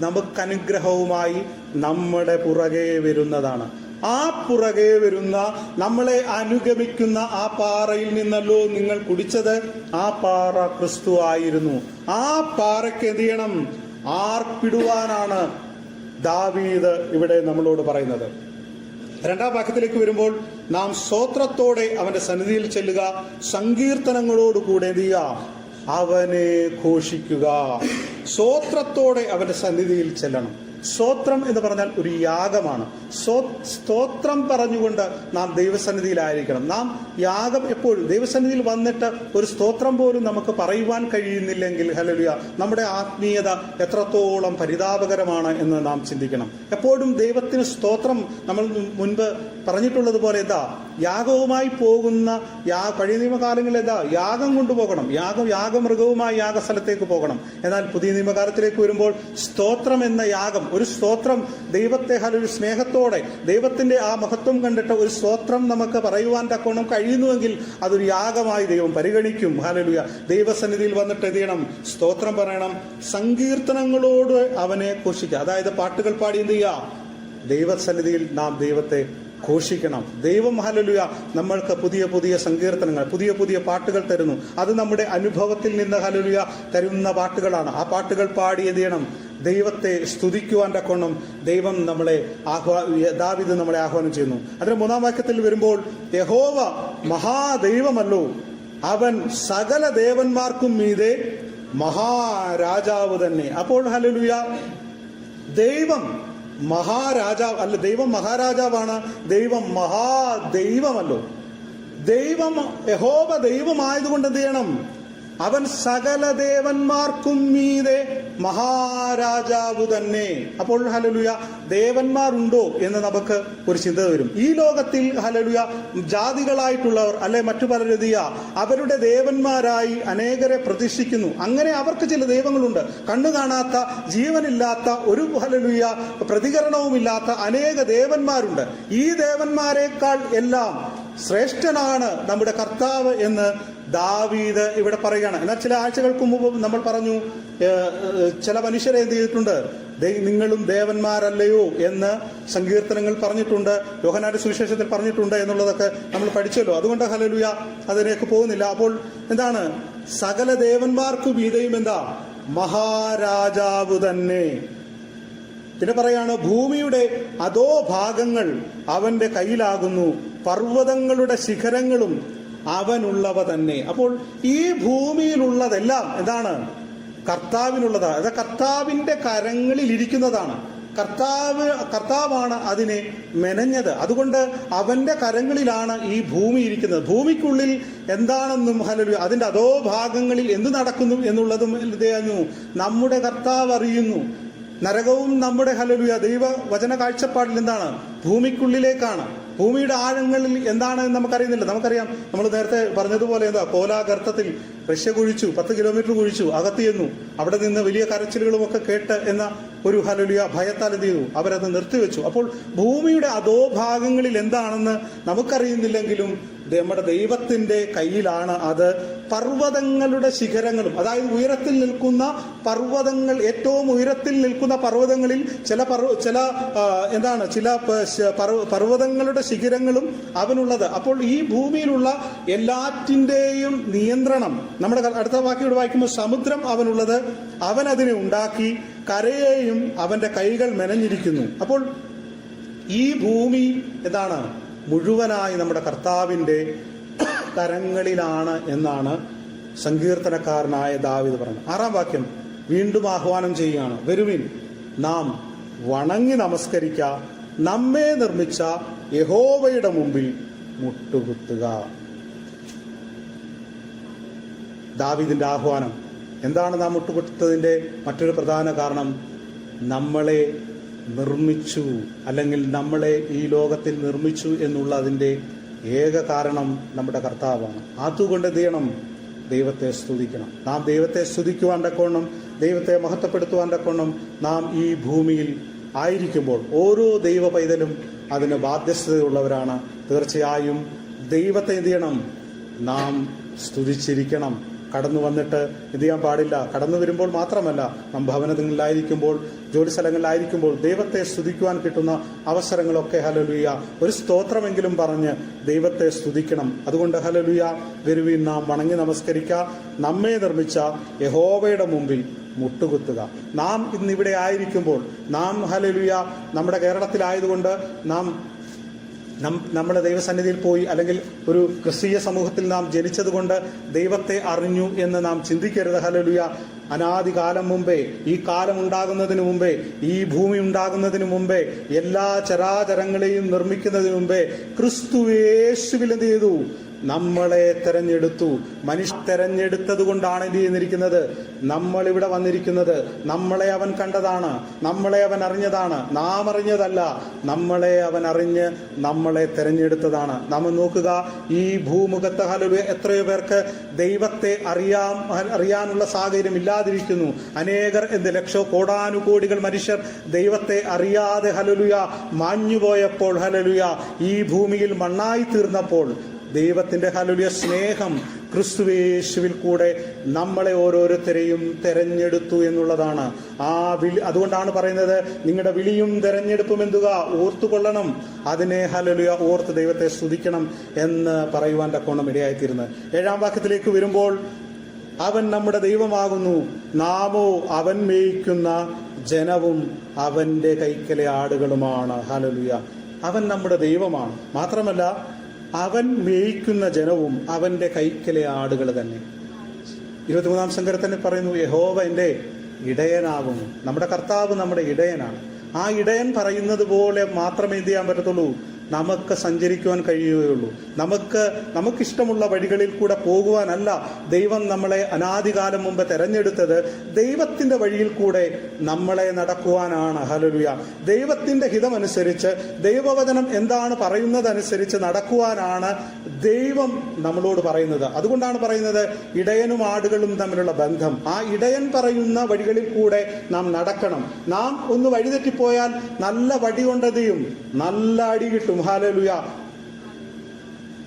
നമുക്ക് അനുഗ്രഹവുമായി നമ്മുടെ പുറകെ വരുന്നതാണ്. ആ പുറകെ വരുന്ന, നമ്മളെ അനുഗമിക്കുന്ന ആ പാറയിൽ നിന്നല്ലോ നിങ്ങൾ കുടിച്ചത്, ആ പാറ ക്രിസ്തുവായിരുന്നു. ആ പാറയ്ക്ക് എന്ത് ചെയ്യണം? ആർപ്പിടുവാനാണ് ദാവീദ് ഇവിടെ നമ്മളോട് പറയുന്നത്. 2-ാം വാക്യത്തിലേക്ക് വരുമ്പോൾ, നാം സ്തോത്രത്തോടെ അവന്റെ സന്നിധിയിൽ ചെല്ലുക, സങ്കീർത്തനങ്ങളോടുകൂടെ എന്ത് ചെയ്യുക? അവനെ ഘോഷിക്കുക. സ്തോത്രത്തോടെ അവന്റെ സന്നിധിയിൽ ചെല്ലണം. സ്തോത്രം എന്ന് പറഞ്ഞാൽ ഒരു യാഗമാണ്. സ്തോത്രം പറഞ്ഞുകൊണ്ട് നാം ദൈവസന്നിധിയിലായിരിക്കണം. നാം യാഗം എപ്പോഴും ദൈവസന്നിധിയിൽ വന്നിട്ട് ഒരു സ്തോത്രം പോലും നമുക്ക് പറയുവാൻ കഴിയുന്നില്ലെങ്കിൽ ഹല്ലേലൂയ നമ്മുടെ ആത്മീയത എത്രത്തോളം പരിതാപകരമാണ് എന്ന് നാം ചിന്തിക്കണം. എപ്പോഴും ദൈവത്തിന് സ്തോത്രം, നമ്മൾ മുൻപ് പറഞ്ഞിട്ടുള്ളത് പോലെ യാഗവുമായി പോകുന്ന പഴയ നിയമകാലങ്ങളിൽ യാഗം കൊണ്ടുപോകണം, യാഗമൃഗവുമായി യാഗസ്ഥലത്തേക്ക് പോകണം. എന്നാൽ പുതിയ നിയമകാലത്തിലേക്ക് വരുമ്പോൾ സ്തോത്രം എന്ന യാഗം, ഒരു സ്തോത്രം ദൈവത്തെ ഹല്ലേലൂയ സ്നേഹത്തോടെ, ദൈവത്തിന്റെ ആ മഹത്വം കണ്ടിട്ട് ഒരു സ്തോത്രം നമുക്ക് പറയുവാൻ തക്കോണം കഴിയുന്നുവെങ്കിൽ അതൊരു യാഗമായി ദൈവം പരിഗണിക്കും. ഹല്ലേലൂയ ദൈവസന്നിധിയിൽ വന്നിട്ട് എന്ത് ചെയ്യണം? സ്തോത്രം പറയണം. സങ്കീർത്തനങ്ങളോട് അവനെ ഘോഷിക്കുക. അതായത് പാട്ടുകൾ പാടി എന്ത് ചെയ്യുക? ദൈവസന്നിധിയിൽ നാം ദൈവത്തെ ഘോഷിക്കണം. ദൈവം ഹല്ലേലൂയ നമ്മൾക്ക് പുതിയ പുതിയ സങ്കീർത്തനങ്ങൾ, പുതിയ പുതിയ പാട്ടുകൾ തരുന്നു. അത് നമ്മുടെ അനുഭവത്തിൽ നിന്ന് ഹല്ലേലൂയ തരുന്ന പാട്ടുകളാണ്. ആ പാട്ടുകൾ പാടി എന്ത് ചെയ്യണം? ദൈവത്തെ സ്തുതിക്കുവാൻ തക്കോണം ദൈവം ദാവീദ് നമ്മളെ ആഹ്വാനം ചെയ്യുന്നു. അതിന് 3-ാം വാക്യത്തിൽ വരുമ്പോൾ, യഹോവ മഹാദൈവമല്ലോ, അവൻ സകല ദേവന്മാർക്കും മീതെ മഹാരാജാവ് തന്നെ. അപ്പോൾ ഹല്ലേലൂയ ദൈവം മഹാരാജാവ് അല്ല, ദൈവം മഹാരാജാവാണ്. ദൈവം മഹാദൈവമല്ലോ. ദൈവം യഹോവ ദൈവമായതുകൊണ്ട് എന്ത് ചെയ്യണം? അവൻ സകല ദേവന്മാർക്കും മീതെ മഹാരാജാവ് തന്നെ. അപ്പോൾ ഹല്ലേലൂയ ദേവന്മാരുണ്ടോ എന്ന് നമുക്ക് ഒരു ചിന്ത വരും. ഈ ലോകത്തിൽ ഹല്ലേലൂയ ജാതികളായിട്ടുള്ളവർ അല്ലെ മറ്റു പലരും അവരുടെ ദേവന്മാരായി അനേകരെ പ്രതിഷ്ഠിക്കുന്നു. അങ്ങനെ അവർക്ക് ചില ദൈവങ്ങളുണ്ട്. കണ്ണു കാണാത്ത, ജീവനില്ലാത്ത, ഒരു ഹല്ലേലൂയ പ്രതികരണവുമില്ലാത്ത അനേക ദേവന്മാരുണ്ട്. ഈ ദേവന്മാരെക്കാൾ എല്ലാം ശ്രേഷ്ഠനാണ് നമ്മുടെ കർത്താവ് എന്ന് ദാവീദ് ഇവിടെ പറയുകയാണ്. എന്നാൽ ചില ആഴ്ചകൾക്ക് മുമ്പ് നമ്മൾ പറഞ്ഞു, ചില മനുഷ്യരെ എന്ത് ചെയ്തിട്ടുണ്ട്? നിങ്ങളും ദേവന്മാരല്ലയോ എന്ന് സങ്കീർത്തനങ്ങൾ പറഞ്ഞിട്ടുണ്ട്, യോഹന്നാന്റെ സുവിശേഷത്തിൽ പറഞ്ഞിട്ടുണ്ട് എന്നുള്ളതൊക്കെ നമ്മൾ പഠിച്ചല്ലോ. അതുകൊണ്ട് ഹല്ലേലൂയ അതിലേക്ക് പോകുന്നില്ല. അപ്പോൾ എന്താണ്? സകല ദേവന്മാർക്കു മീതെയും എന്താ? മഹാരാജാവ് തന്നെ. പിന്നെ പറയാണ്, ഭൂമിയുടെ അധോ ഭാഗങ്ങൾ അവന്റെ കയ്യിലാകുന്നു, പർവ്വതങ്ങളുടെ ശിഖരങ്ങളും അവനുള്ളവ തന്നെ. അപ്പോൾ ഈ ഭൂമിയിലുള്ളതെല്ലാം എന്താണ്? കർത്താവിനുള്ളതാണ്. അത് കർത്താവിന്റെ കരങ്ങളിൽ ഇരിക്കുന്നതാണ്. കർത്താവാണ് അതിനെ മെനഞ്ഞത്. അതുകൊണ്ട് അവന്റെ കരങ്ങളിലാണ് ഈ ഭൂമി ഇരിക്കുന്നത്. ഭൂമിക്കുള്ളിൽ എന്താണെന്നും ഹല്ലേലൂയ അതിന്റെ അധോ ഭാഗങ്ങളിൽ എന്ത് നടക്കുന്നു എന്നുള്ളതും നമ്മുടെ കർത്താവ് അറിയുന്നു. നരകവും നമ്മുടെ ഹല്ലേലൂയ ദൈവവചന കാഴ്ചപ്പാടിൽ എന്താണ്? ഭൂമിക്കുള്ളിലേക്കാണ്. ഭൂമിയുടെ ആഴങ്ങളിൽ എന്താണെന്ന് നമുക്കറിയുന്നില്ല. നമുക്കറിയാം, നമ്മൾ നേരത്തെ പറഞ്ഞതുപോലെ എന്താ, കോലാഗർത്തത്തിൽ റഷ്യ കുഴിച്ചു, 10 കിലോമീറ്റർ കുഴിച്ചു, അകത്തിയെന്നു. അവിടെ നിന്ന് വലിയ കരച്ചിലുകളും ഒക്കെ കേട്ട് എന്ന ഒരു ഹല്ലേലൂയ ഭയത്താൽ എന്ത് ചെയ്തു? അവരത് നിർത്തിവെച്ചു. അപ്പോൾ ഭൂമിയുടെ അധോ ഭാഗങ്ങളിൽ എന്താണെന്ന് നമുക്കറിയുന്നില്ലെങ്കിലും നമ്മുടെ ദൈവത്തിന്റെ കയ്യിലാണ് അത്. പർവ്വതങ്ങളുടെ ശിഖരങ്ങളും, അതായത് ഉയരത്തിൽ നിൽക്കുന്ന പർവ്വതങ്ങൾ, ഏറ്റവും ഉയരത്തിൽ നിൽക്കുന്ന പർവ്വതങ്ങളിൽ ചില പർവ്വതങ്ങളുടെ ശിഖരങ്ങളും അവനുള്ളത്. അപ്പോൾ ഈ ഭൂമിയിലുള്ള എല്ലാറ്റിന്റെയും നിയന്ത്രണം, നമ്മുടെ അടുത്ത വാക്യോട് വായിക്കുമ്പോൾ സമുദ്രം അവനുള്ളത്, അവൻ അതിനെ ഉണ്ടാക്കി, കരയെയും അവന്റെ കൈകൾ മെനഞ്ഞിരിക്കുന്നു. അപ്പോൾ ഈ ഭൂമി എന്താണ്? മുഴുവനായി നമ്മുടെ കർത്താവിന്റെ കരങ്ങളിലാണ് എന്നാണ് സങ്കീർത്തനക്കാരനായ ദാവീദ് പറഞ്ഞത്. 6-ാം വാക്യം വീണ്ടും ആഹ്വാനം ചെയ്യുകയാണ്, വരുവിൻ നാം വണങ്ങി നമസ്കരിക്ക, നമ്മെ നിർമ്മിച്ച യഹോവയുടെ മുമ്പിൽ മുട്ടുകുത്തുക. ദാവീദിന്റെ ആഹ്വാനം എന്താണ്? നാം മുട്ടുകുത്തതിന്റെ മറ്റൊരു പ്രധാന കാരണം, നമ്മളെ നിർമ്മിച്ചു, അല്ലെങ്കിൽ നമ്മളെ ഈ ലോകത്തിൽ നിർമ്മിച്ചു എന്നുള്ളതിന്റെ ഏക കാരണം നമ്മുടെ കർത്താവാണ്. അതുകൊണ്ട് എന്ത് ചെയ്യണം? ദൈവത്തെ സ്തുതിക്കണം. നാം ദൈവത്തെ സ്തുതിക്കുവാൻ തക്കവണ്ണം, ദൈവത്തെ മഹത്വപ്പെടുത്തുവാൻ തക്കവണ്ണം നാം ഈ ഭൂമിയിൽ ആയിരിക്കുമ്പോൾ ഓരോ ദൈവ പൈതലും അതിന് ബാധ്യസ്ഥതയുള്ളവരാണ്. തീർച്ചയായും ദൈവത്തെ എന്ത് ചെയ്യണം? നാം സ്തുതിച്ചിരിക്കണം. കടന്നു വന്നിട്ട് ഇത് ചെയ്യാൻ പാടില്ല. കടന്നു വരുമ്പോൾ മാത്രമല്ല, നാം ഭവനങ്ങളിലായിരിക്കുമ്പോൾ, ജോലി സ്ഥലങ്ങളിലായിരിക്കുമ്പോൾ ദൈവത്തെ സ്തുതിക്കുവാൻ കിട്ടുന്ന അവസരങ്ങളൊക്കെ ഹല്ലേലൂയ ഒരു സ്തോത്രമെങ്കിലും പറഞ്ഞ് ദൈവത്തെ സ്തുതിക്കണം. അതുകൊണ്ട് ഹല്ലേലൂയ, വരുവിൻ നാം വണങ്ങി നമസ്കരിക്ക, നമ്മെ നിർമ്മിച്ച യഹോവയുടെ മുമ്പിൽ മുട്ടുകുത്തുക. നാം ഇന്നിവിടെ ആയിരിക്കുമ്പോൾ, നാം ഹല്ലേലൂയ നമ്മുടെ കേരളത്തിലായതുകൊണ്ട് നമ്മുടെ ദൈവസന്നിധിയിൽ പോയി, അല്ലെങ്കിൽ ഒരു ക്രിസ്തീയ സമൂഹത്തിൽ നാം ജനിച്ചതുകൊണ്ട് ദൈവത്തെ അറിഞ്ഞു എന്ന് നാം ചിന്തിക്കരുത്. ഹല്ലേലൂയ, അനാദികാലം മുമ്പേ, ഈ കാലം ഉണ്ടാകുന്നതിന് മുമ്പേ, ഈ ഭൂമി ഉണ്ടാകുന്നതിന് മുമ്പേ, എല്ലാ ചരാചരങ്ങളെയും നിർമ്മിക്കുന്നതിന് മുമ്പേ ക്രിസ്തുയേശുവിൽ എന്ത് ചെയ്തു? നമ്മളെ തെരഞ്ഞെടുത്തു. മനുഷ്യ തെരഞ്ഞെടുത്തത് കൊണ്ടാണ് എന്ത് ചെയ്യുന്നിരിക്കുന്നത്? നമ്മളിവിടെ വന്നിരിക്കുന്നത്. നമ്മളെ അവൻ കണ്ടതാണ്, നമ്മളെ അവൻ അറിഞ്ഞതാണ്. നാം അറിഞ്ഞതല്ല, നമ്മളെ അവൻ അറിഞ്ഞ് നമ്മളെ തെരഞ്ഞെടുത്തതാണ്. നമ്മൾ നോക്കുക, ഈ ഭൂമുഖത്ത് ഹല്ലേലൂയ എത്രയോ പേർക്ക് ദൈവത്തെ അറിയാനുള്ള സാഹചര്യം ഇല്ലാതിരിക്കുന്നു. അനേകർ, കോടാനുകോടികൾ മനുഷ്യർ ദൈവത്തെ അറിയാതെ ഹല്ലേലൂയ മാഞ്ഞുപോയപ്പോൾ, ഹല്ലേലൂയ ഈ ഭൂമിയിൽ മണ്ണായി തീർന്നപ്പോൾ, ദൈവത്തിന്റെ ഹല്ലേലൂയ സ്നേഹം ക്രിസ്തുയേശുവിൽ കൂടെ നമ്മളെ ഓരോരുത്തരെയും തെരഞ്ഞെടുത്തു എന്നുള്ളതാണ്. അതുകൊണ്ടാണ് പറയുന്നത്, നിങ്ങളുടെ വിളിയും തെരഞ്ഞെടുപ്പും എന്തുക ഓർത്തുകൊള്ളണം, അതിനെ ഹല്ലേലൂയ ഓർത്ത് ദൈവത്തെ സ്തുതിക്കണം എന്ന് പറയുവാൻ തക്കോണം ഇടയായിത്തീരുന്നത്. 7-ാം വാക്യത്തിലേക്ക് വരുമ്പോൾ, അവൻ നമ്മുടെ ദൈവമാകുന്നു, നാമോ അവൻ മേയിക്കുന്ന ജനവും അവന്റെ കൈക്കലെ ആടുകളുമാണ്. ഹല്ലേലൂയ, അവൻ നമ്മുടെ ദൈവമാണ്. മാത്രമല്ല, അവൻ മേയിക്കുന്ന ജനവും അവന്റെ കൈക്കലെ ആടുകൾ തന്നെ. 23-ാം സങ്കീർത്തനത്തിൽ പറയുന്നു, യഹോവ എന്റെ ഇടയനാകുന്നു. നമ്മുടെ കർത്താവ് നമ്മുടെ ഇടയനാണ്. ആ ഇടയൻ പറയുന്നത് പോലെ മാത്രമേ എന്ത് ചെയ്യാൻ പറ്റത്തുള്ളൂ? നമുക്ക് സഞ്ചരിക്കുവാൻ കഴിയുകയുള്ളൂ. നമുക്കിഷ്ടമുള്ള വഴികളിൽ കൂടെ പോകുവാനല്ല ദൈവം നമ്മളെ അനാദികാലം മുമ്പ് തെരഞ്ഞെടുത്തത്. ദൈവത്തിന്റെ വഴിയിൽ കൂടെ നമ്മളെ നടക്കുവാനാണ്. ഹല്ലേലൂയ, ദൈവത്തിന്റെ ഹിതമനുസരിച്ച്, ദൈവവചനം എന്താണ് പറയുന്നതനുസരിച്ച് നടക്കുവാനാണ് ദൈവം നമ്മളോട് പറയുന്നത്. അതുകൊണ്ടാണ് പറയുന്നത്, ഇടയനും ആടുകളും തമ്മിലുള്ള ബന്ധം. ആ ഇടയൻ പറയുന്ന വഴികളിൽ കൂടെ നാം നടക്കണം. നാം ഒന്ന് വഴിതെറ്റിപ്പോയാൽ നല്ല വടി കൊണ്ടതെയും നല്ല അടി കിട്ടും. ഹല്ലേലൂയ.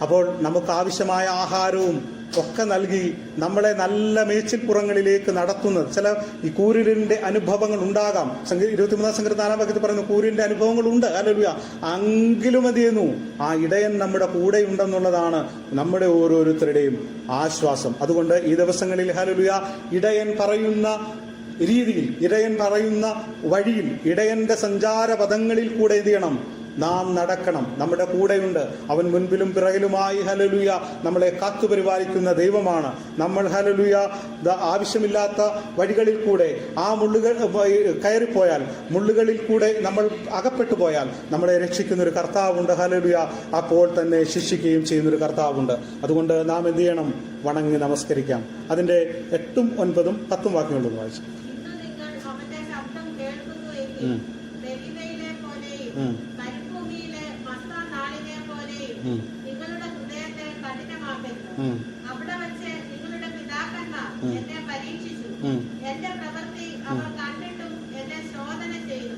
അപ്പോൾ നമുക്ക് ആവശ്യമായ ആഹാരവും ഒക്കെ നൽകി നമ്മളെ നല്ല മേച്ചിൽപ്പുറങ്ങളിലേക്ക് നടത്തുന്നത്. ചില ഈ കൂരിലിന്റെ അനുഭവങ്ങൾ ഉണ്ടാകാം. 23 സംഘത്തിൽ 4 വാക്യത്തിൽ പറയുന്നു കൂരിന്റെ അനുഭവങ്ങളുണ്ട്. ഹല്ലേലൂയ. എങ്കിലും എന്ത് ചെയ്യുന്നു? ആ ഇടയൻ നമ്മുടെ കൂടെ ഉണ്ടെന്നുള്ളതാണ് നമ്മുടെ ഓരോരുത്തരുടെയും ആശ്വാസം. അതുകൊണ്ട് ഈ ദിവസങ്ങളിൽ ഹല്ലേലൂയ ഇടയൻ പറയുന്ന രീതിയിൽ, ഇടയൻ പറയുന്ന വഴിയിൽ, ഇടയന്റെ സഞ്ചാരപഥങ്ങളിൽ കൂടെ എന്ത് ചെയ്യണം? നാം നടക്കണം. നമ്മുടെ കൂടെയുണ്ട്. അവൻ മുൻപിലും പിറകിലുമായി ഹല്ലേലൂയ നമ്മളെ കാത്തുപരിപാലിക്കുന്ന ദൈവമാണ്. നമ്മൾ ഹല്ലേലൂയ ആവശ്യമില്ലാത്ത വഴികളിൽ കൂടെ ആ മുള്ളുകൾ കയറിപ്പോയാൽ, മുള്ളുകളിൽ കൂടെ നമ്മൾ അകപ്പെട്ടു പോയാൽ നമ്മളെ രക്ഷിക്കുന്ന ഒരു കർത്താവുണ്ട്. ഹല്ലേലൂയ. അപ്പോൾ തന്നെ ശിക്ഷിക്കുകയും ചെയ്യുന്നൊരു കർത്താവുണ്ട്. അതുകൊണ്ട് നാം എന്ത് ചെയ്യണം? വണങ്ങി നമസ്കരിക്കാം. അതിന്റെ 8ഉം 9ഉം 10ഉം വാക്യങ്ങളൊന്ന് വായിച്ചു. നിങ്ങളുടെ ഹൃദയത്തെ കഠിനമാക്കരുത്. അവിടെ വെച്ച് നിങ്ങളുടെ പിതാക്കന്മാർ എന്നെ പരീക്ഷിച്ചു. എന്റെ പ്രവൃത്തി അവർ കണ്ടിട്ടും എന്നെ ശോധന ചെയ്തു.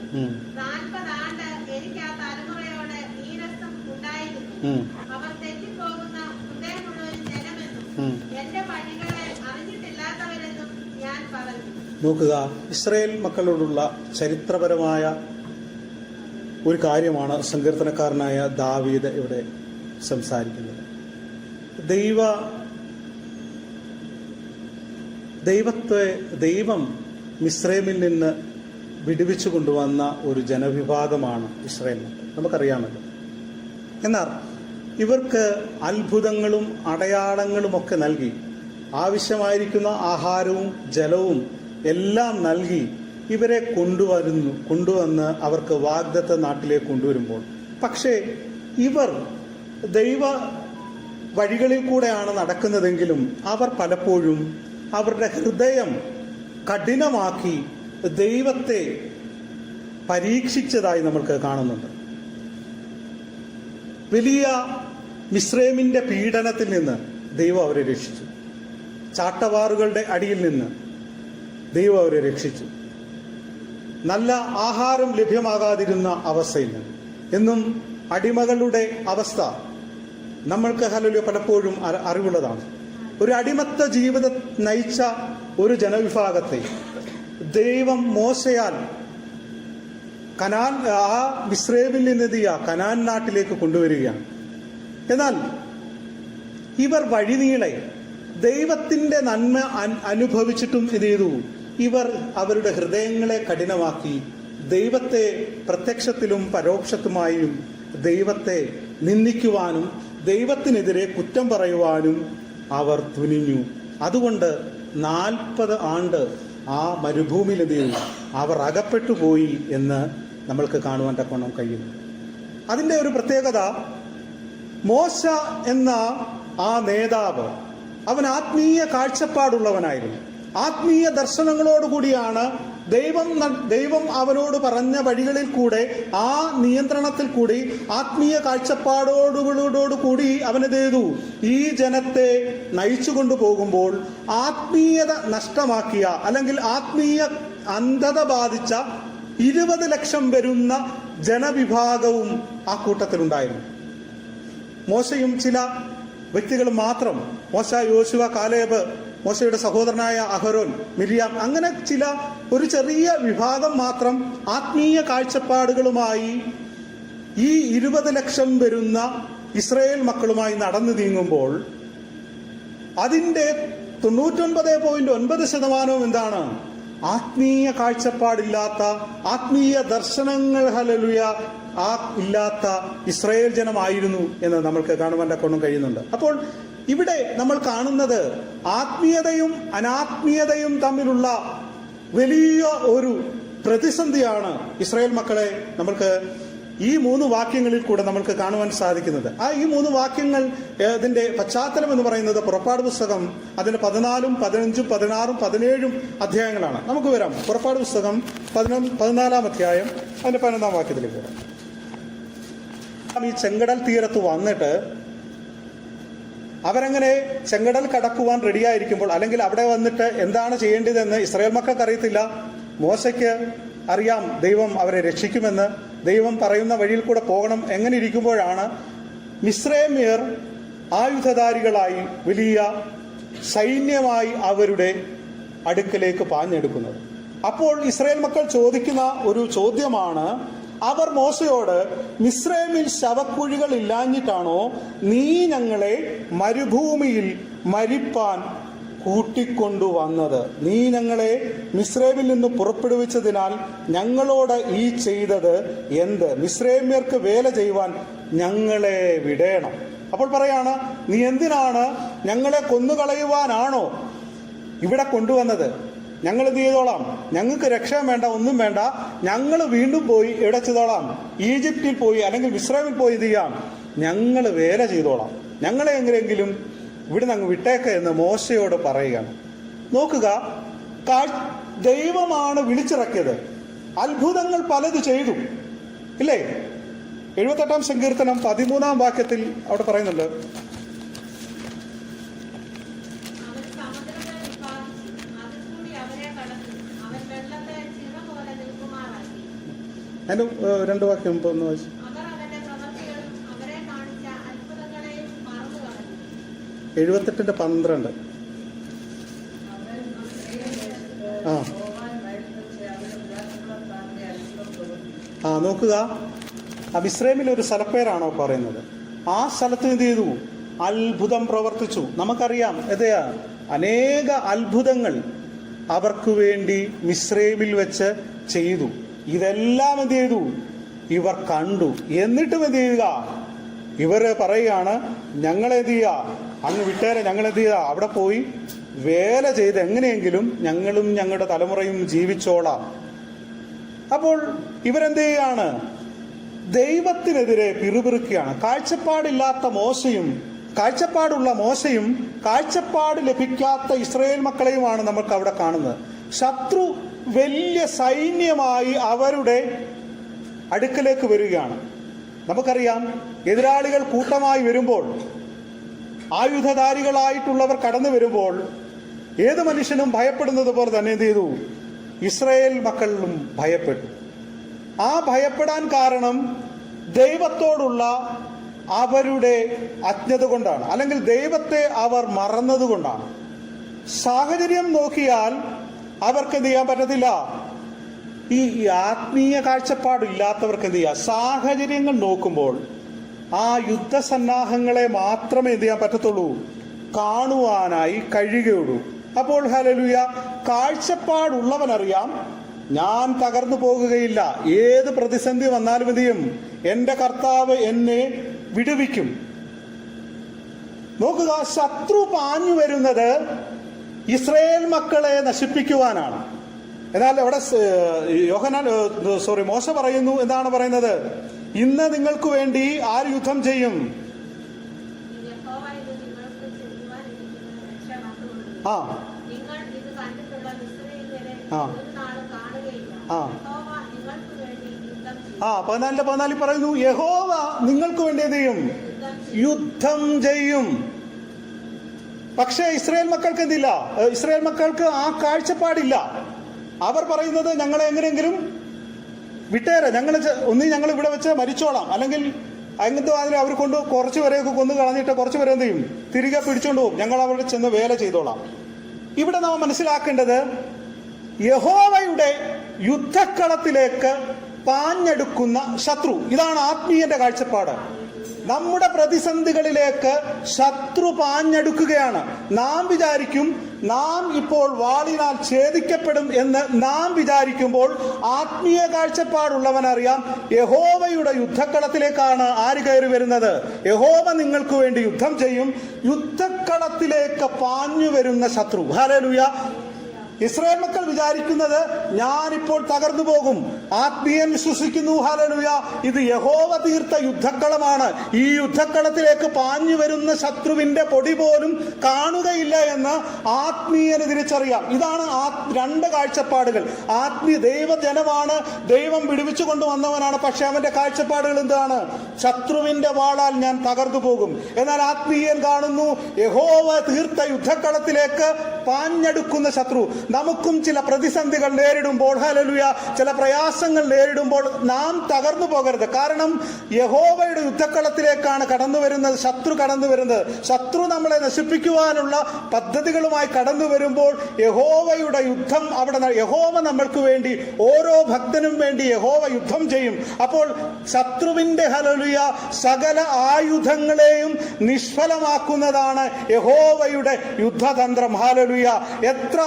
40 ആണ്ട് എനിക്ക് ആ തലമുറയോട് നീരസം ഉണ്ടായിരുന്നു. അവർ തെറ്റിപ്പോകുന്ന ഹൃദയമുള്ള ഒരു ജനമെന്നും എന്റെ വഴികളെ അറിഞ്ഞിട്ടില്ലാത്തവരെന്നും ഞാൻ പറഞ്ഞു. നോക്കുക, ഇസ്രായേൽ മക്കളോടുള്ള ചരിത്രപരമായ ഒരു കാര്യമാണ് സങ്കീർത്തനക്കാരനായ ദാവീദ് ഇവിടെ സംസാരിക്കുന്നത്. ദൈവം മിസ്രൈമിൽ നിന്ന് വിടുവിച്ചു കൊണ്ടുവന്ന ഒരു ജനവിഭാഗമാണ് ഇസ്രായേൽ മക്കൾ. നമുക്കറിയാമല്ലോ. എന്നാൽ ഇവർക്ക് അത്ഭുതങ്ങളും അടയാളങ്ങളും ഒക്കെ നൽകി, ആവശ്യമായിരിക്കുന്ന ആഹാരവും ജലവും എല്ലാം നൽകി ഇവരെ കൊണ്ടുവന്ന് അവർക്ക് വാഗ്ദത്ത നാട്ടിലേക്ക് കൊണ്ടുവരുമ്പോൾ, പക്ഷേ ഇവർ ദൈവ വഴികളിൽ കൂടെയാണ് നടക്കുന്നതെങ്കിലും അവർ പലപ്പോഴും അവരുടെ ഹൃദയം കഠിനമാക്കി ദൈവത്തെ പരീക്ഷിച്ചതായി നമ്മൾക്ക് കാണുന്നുണ്ട്. വലിയ മിസ്രൈമിന്റെ പീഡനത്തിൽ നിന്ന് ദൈവം അവരെ രക്ഷിച്ചു. ചാട്ടവാറുകളുടെ അടിയിൽ നിന്ന് ദൈവം അവരെ രക്ഷിച്ചു. നല്ല ആഹാരം ലഭ്യമാകാതിരുന്ന അവസ്ഥയിൽ നിന്ന്, എന്നും അടിമകളുടെ അവസ്ഥ നമ്മൾക്ക് ഹല്ലേലൂയ പലപ്പോഴും അറിവുള്ളതാണ്. ഒരു അടിമത്ത ജീവിതം നയിച്ച ഒരു ജനവിഭാഗത്തെ ദൈവം മോശയാൽ ആ മിസ്രൈമിൽ നിന്ന് കനാൻ നാട്ടിലേക്ക് കൊണ്ടുവരികയാണ്. എന്നാൽ ഇവർ വഴിനീളെ ദൈവത്തിന്റെ നന്മ അനുഭവിച്ചിട്ടും ഇത് ചെയ്തു. ഇവർ അവരുടെ ഹൃദയങ്ങളെ കഠിനമാക്കി ദൈവത്തെ പ്രത്യക്ഷത്തിലും പരോക്ഷത്തുമായും ദൈവത്തെ നിന്ദിക്കുവാനും ദൈവത്തിനെതിരെ കുറ്റം പറയുവാനും അവർ തുനിഞ്ഞു. അതുകൊണ്ട് 40 ആണ്ട് ആ മരുഭൂമിയിൽ അവർ അകപ്പെട്ടു പോയി എന്ന് നമ്മൾക്ക് കാണുവാൻ തക്കവണ്ണം കഴിയുന്നു. അതിൻ്റെ ഒരു പ്രത്യേകത, മോശ എന്ന ആ നേതാവ് അവൻ ആത്മീയ കാഴ്ചപ്പാടുള്ളവനായിരുന്നു. ആത്മീയ ദർശനങ്ങളോടുകൂടിയാണ് ദൈവം അവനോട് പറഞ്ഞ വഴികളിൽ കൂടെ, ആ നിയന്ത്രണത്തിൽ കൂടി, ആത്മീയ കാഴ്ചപ്പാടോടുകൂടി അവനെന്ത് ചെയ്തു? ഈ ജനത്തെ നയിച്ചു കൊണ്ടുപോകുമ്പോൾ ആത്മീയത നഷ്ടമാക്കിയ, അല്ലെങ്കിൽ ആത്മീയ അന്ധത ബാധിച്ച 20 ലക്ഷം വരുന്ന ജനവിഭാഗവും ആ കൂട്ടത്തിലുണ്ടായിരുന്നു. മോശയും ചില വ്യക്തികളും മാത്രം, മോശ, യോശുവ, കാലേബ്, മോശയുടെ സഹോദരനായ അഹരോൻ, മിരിയാം, അങ്ങനെ ഒരു ചെറിയ വിഭാഗം മാത്രം ആത്മീയ കാഴ്ചപ്പാടുകളുമായി ഈ 20 ലക്ഷം വരുന്ന ഇസ്രായേൽ മക്കളുമായി നടന്നു നീങ്ങുമ്പോൾ അതിന്റെ 99.9% എന്താണ്? ആത്മീയ കാഴ്ചപ്പാടില്ലാത്ത, ആത്മീയ ദർശനങ്ങൾ ഹല്ലേലൂയ ഇല്ലാത്ത ഇസ്രായേൽ ജനമായിരുന്നു എന്ന് നമ്മൾക്ക് കാണുവാൻ കഴിയുന്നുണ്ട്. അപ്പോൾ ഇവിടെ നമ്മൾ കാണുന്നത് ആത്മീയതയും അനാത്മീയതയും തമ്മിലുള്ള വലിയ ഒരു പ്രതിസന്ധിയാണ് ഇസ്രായേൽ മക്കളെ നമ്മൾക്ക് ഈ 3 വാക്യങ്ങളിൽ കൂടെ നമ്മൾക്ക് കാണുവാൻ സാധിക്കുന്നത്. ഈ 3 വാക്യങ്ങൾ ഇതിന്റെ പശ്ചാത്തലം എന്ന് പറയുന്നത് പുറപ്പാട് പുസ്തകം അതിന്റെ 14, 15, 16, 17 അധ്യായങ്ങളാണ്. നമുക്ക് വരാം. പുറപ്പാട് പുസ്തകം 14-ാം അധ്യായം അതിന്റെ 11-ാം വാക്യത്തിലേക്ക് വരാം. ഈ ചെങ്കടൽ തീരത്ത് വന്നിട്ട് അവരങ്ങനെ ചെങ്കടൽ കടക്കുവാൻ റെഡിയായിരിക്കുമ്പോൾ, അല്ലെങ്കിൽ അവിടെ വന്നിട്ട് എന്താണ് ചെയ്യേണ്ടതെന്ന് ഇസ്രായേൽ മക്കൾക്ക് അറിയത്തില്ല. മോശയ്ക്ക് അറിയാം ദൈവം അവരെ രക്ഷിക്കുമെന്ന്, ദൈവം പറയുന്ന വഴിയിൽ കൂടെ പോകണം. എങ്ങനെ ഇരിക്കുമ്പോഴാണ് മിസ്രൈമ്യർ ആയുധധാരികളായി വലിയ സൈന്യമായി അവരുടെ അടുക്കലേക്ക് പാഞ്ഞെടുക്കുന്നത്. അപ്പോൾ ഇസ്രായേൽ മക്കൾ ചോദിക്കുന്ന ഒരു ചോദ്യമാണ്, അവർ മോശയോട്, മിസ്രൈമിൽ ശവക്കുഴികൾ ഇല്ലാഞ്ഞിട്ടാണോ നീ ഞങ്ങളെ മരുഭൂമിയിൽ മരിപ്പാൻ കൂട്ടിക്കൊണ്ടുവന്നത്? നീ ഞങ്ങളെ മിസ്രൈമിൽ നിന്ന് പുറപ്പെടുവിച്ചതിനാൽ ഞങ്ങളോട് ഈ ചെയ്തത് എന്ത്? മിസ്രൈമ്യർക്ക് വേല ചെയ്യുവാൻ ഞങ്ങളെ വിടേണം. അപ്പോൾ പറയാണ്, നീ എന്തിനാണ് ഞങ്ങളെ കൊന്നുകളയുവാനാണോ ഇവിടെ കൊണ്ടുവന്നത്? ഞങ്ങൾ എന്ത് ചെയ്തോളാം, ഞങ്ങൾക്ക് രക്ഷ വേണ്ട, ഒന്നും വേണ്ട, ഞങ്ങൾ വീണ്ടും പോയി എവിടെ ചെയ്തോളാം, ഈജിപ്തിൽ പോയി അല്ലെങ്കിൽ മിസ്രൈമിൽ പോയി എന്ത് ചെയ്യാം, ഞങ്ങൾ വേല ചെയ്തോളാം, ഞങ്ങളെ എങ്ങനെയെങ്കിലും ഇവിടെ അങ്ങ് വിട്ടേക്ക എന്ന് മോശയോട് പറയുകയാണ്. നോക്കുക, ദൈവമാണ് വിളിച്ചിറക്കിയത്, അത്ഭുതങ്ങൾ പലത് ചെയ്തു, ഇല്ലേ? 78-ാം സങ്കീർത്തനം 13-ാം വാക്യത്തിൽ അവിടെ പറയുന്നുണ്ട്, അതിന്റെ 2 വാക്യം മുമ്പ് ഒന്ന് വായിച്ചു. 78-12. നോക്കുക, മിസ്രൈമിൽ ഒരു സ്ഥലപ്പേരാണോ പറയുന്നത്? ആ സ്ഥലത്ത് എന്ത് ചെയ്തു? അത്ഭുതം പ്രവർത്തിച്ചു. നമുക്കറിയാം, എതയാ അനേക അത്ഭുതങ്ങൾ അവർക്ക് വേണ്ടി മിസ്രൈമിൽ വെച്ച് ചെയ്തു. ഇതെല്ലാം എന്ത് ചെയ്തു? ഇവർ കണ്ടു. എന്നിട്ടും എന്ത് ചെയ്യുക? ഇവർ പറയുകയാണ്, ഞങ്ങളെന്ത് ചെയ്യുക, അങ്ങ് വിട്ടേരെ, ഞങ്ങളെന്ത് ചെയ്യുക, അവിടെ പോയി വേല ചെയ്ത് എങ്ങനെയെങ്കിലും ഞങ്ങളും ഞങ്ങളുടെ തലമുറയും ജീവിച്ചോളാം. അപ്പോൾ ഇവരെന്ത് ചെയ്യുകയാണ്? ദൈവത്തിനെതിരെ പിറുപിറുക്കുകയാണ്. കാഴ്ചപ്പാടില്ലാത്ത മോശയും കാഴ്ചപ്പാടുള്ള മോശയും കാഴ്ചപ്പാട് ലഭിക്കാത്ത ഇസ്രായേൽ മക്കളെയുമാണ് നമുക്ക് അവിടെ കാണുന്നത്. ശത്രു വലിയ സൈന്യമായി അവരുടെ അടുക്കലേക്ക് വരികയാണ്. നമുക്കറിയാം, എതിരാളികൾ കൂട്ടമായി വരുമ്പോൾ, ആയുധധാരികളായിട്ടുള്ളവർ കടന്നു വരുമ്പോൾ ഏത് മനുഷ്യനും ഭയപ്പെടുന്നത് പോലെ തന്നെ എന്ത് ചെയ്തു? ഇസ്രായേൽ മക്കളും ഭയപ്പെട്ടു. ആ ഭയപ്പെടാൻ കാരണം ദൈവത്തോടുള്ള അവരുടെ അജ്ഞത കൊണ്ടാണ്, അല്ലെങ്കിൽ ദൈവത്തെ അവർ മറന്നതുകൊണ്ടാണ്. സാഹചര്യം നോക്കിയാൽ അവർക്ക് എന്ത് ചെയ്യാൻ പറ്റത്തില്ല. ഈ ആത്മീയ കാഴ്ചപ്പാടില്ലാത്തവർക്ക് എന്ത് ചെയ്യുക? സാഹചര്യങ്ങൾ നോക്കുമ്പോൾ ആ യുദ്ധസന്നാഹങ്ങളെ മാത്രമേ എന്ത് ചെയ്യാൻ പറ്റത്തുള്ളൂ, കാണുവാനായി കഴിയുകയുള്ളൂ. അപ്പോൾ ഹല്ലേലൂയ, കാഴ്ചപ്പാടുള്ളവനറിയാം, ഞാൻ തകർന്നു പോകുകയില്ല, ഏത് പ്രതിസന്ധി വന്നാലും എന്ത് ചെയ്യും, എന്റെ കർത്താവ് എന്നെ വിടുവിക്കും. നോക്കുക, ശത്രു പാഞ്ഞു വരുന്നത് ഇസ്രായേൽ മക്കളെ നശിപ്പിക്കുവാനാണ്. എന്നാൽ അവിടെ മോശ പറയുന്നു, എന്താണ് പറയുന്നത്? ഇന്ന് നിങ്ങൾക്ക് വേണ്ടി ആര് യുദ്ധം ചെയ്യും? പതിനാലിന്റെ 14 പറയുന്നു, യഹോവ നിങ്ങൾക്ക് വേണ്ടി എന്ത് ചെയ്യും? യുദ്ധം ചെയ്യും. പക്ഷേ ഇസ്രായേൽ മക്കൾക്ക് എന്തില്ല? ഇസ്രായേൽ മക്കൾക്ക് ആ കാഴ്ചപ്പാടില്ല. അവർ പറയുന്നത്, ഞങ്ങളെ എങ്ങനെയെങ്കിലും വിട്ടേരെ, ഞങ്ങൾ ഇവിടെ വെച്ച് മരിച്ചോളാം, അല്ലെങ്കിൽ അങ്ങനത്തെ അതിൽ അവർ കൊണ്ട് കുറച്ച് പേരെയൊക്കെ കൊന്നു കളഞ്ഞിട്ട് കുറച്ച് പേരെ എന്ത് ചെയ്യും? തിരികെ പിടിച്ചോണ്ട് പോകും, ഞങ്ങൾ അവിടെ ചെന്ന് വേല ചെയ്തോളാം. ഇവിടെ നാം മനസ്സിലാക്കേണ്ടത്, യഹോവയുടെ യുദ്ധക്കളത്തിലേക്ക് പാഞ്ഞെടുക്കുന്ന ശത്രു, ഇതാണ് ആത്മീയന്റെ കാഴ്ചപ്പാട്. നമ്മുടെ പ്രതിസന്ധികളിലേക്ക് ശത്രു പാഞ്ഞെടുക്കുകയാണ്. നാം വിചാരിക്കും നാം ഇപ്പോൾ വാളിനാൽ ഛേദിക്കപ്പെടും എന്ന് നാം വിചാരിക്കുമ്പോൾ, ആത്മീയ കാഴ്ചപ്പാടുള്ളവനറിയാം, യഹോവയുടെ യുദ്ധക്കളത്തിലേക്കാണ് ആര് കയറി വരുന്നത്? യഹോവ നിങ്ങൾക്ക് വേണ്ടി യുദ്ധം ചെയ്യും. യുദ്ധക്കളത്തിലേക്ക് പാഞ്ഞു വരുന്ന ശത്രു. ഹല്ലേലൂയ. ഇസ്രായേൽ മക്കൾ വിചാരിക്കുന്നത്, ഞാനിപ്പോൾ തകർന്നു പോകും. ആത്മീയൻ വിശ്വസിക്കുന്നു, ഹല്ലേലൂയ, ഇത് യഹോവ തീർത്ത യുദ്ധക്കളമാണ്. ഈ യുദ്ധക്കളത്തിലേക്ക് പാഞ്ഞു വരുന്ന ശത്രുവിന്റെ പൊടി പോലും കാണുകയില്ല എന്ന് ആത്മീയന് തിരിച്ചറിയാം. ഇതാണ് രണ്ട് കാഴ്ചപ്പാടുകൾ. ആത്മീയ ദൈവജനമാണ്, ദൈവം വിടുവിച്ചു കൊണ്ടുവന്നവനാണ്. പക്ഷെ അവന്റെ കാഴ്ചപ്പാടുകൾ എന്താണ്? ശത്രുവിന്റെ വാളാൽ ഞാൻ തകർന്നു പോകും. എന്നാൽ ആത്മീയൻ കാണുന്നു, യഹോവ തീർത്ത യുദ്ധക്കളത്തിലേക്ക് പാഞ്ഞെടുക്കുന്ന ശത്രു. നമുക്കും ചില പ്രതിസന്ധികൾ നേരിടുമ്പോൾ, ഹല്ലേലൂയ, ചില പ്രയാസങ്ങൾ നേരിടുമ്പോൾ നാം തകർന്നു പോകരുത്. കാരണം യഹോവയുടെ യുദ്ധക്കളത്തിലേക്കാണ് കടന്നു വരുന്നത്, ശത്രു കടന്നു വരുന്നത്. ശത്രു നമ്മളെ നശിപ്പിക്കുവാനുള്ള പദ്ധതികളുമായി കടന്നു വരുമ്പോൾ യഹോവയുടെ യുദ്ധം അവിടെ, യഹോവ നമ്മൾക്ക് വേണ്ടി, ഓരോ ഭക്തനും വേണ്ടി യഹോവ യുദ്ധം ചെയ്യും. അപ്പോൾ ശത്രുവിന്റെ, ഹല്ലേലൂയ, സകല ആയുധങ്ങളെയും നിഷ്ഫലമാക്കുന്നതാണ് യഹോവയുടെ യുദ്ധതന്ത്രം. ഹല്ലേലൂയ, എത്ര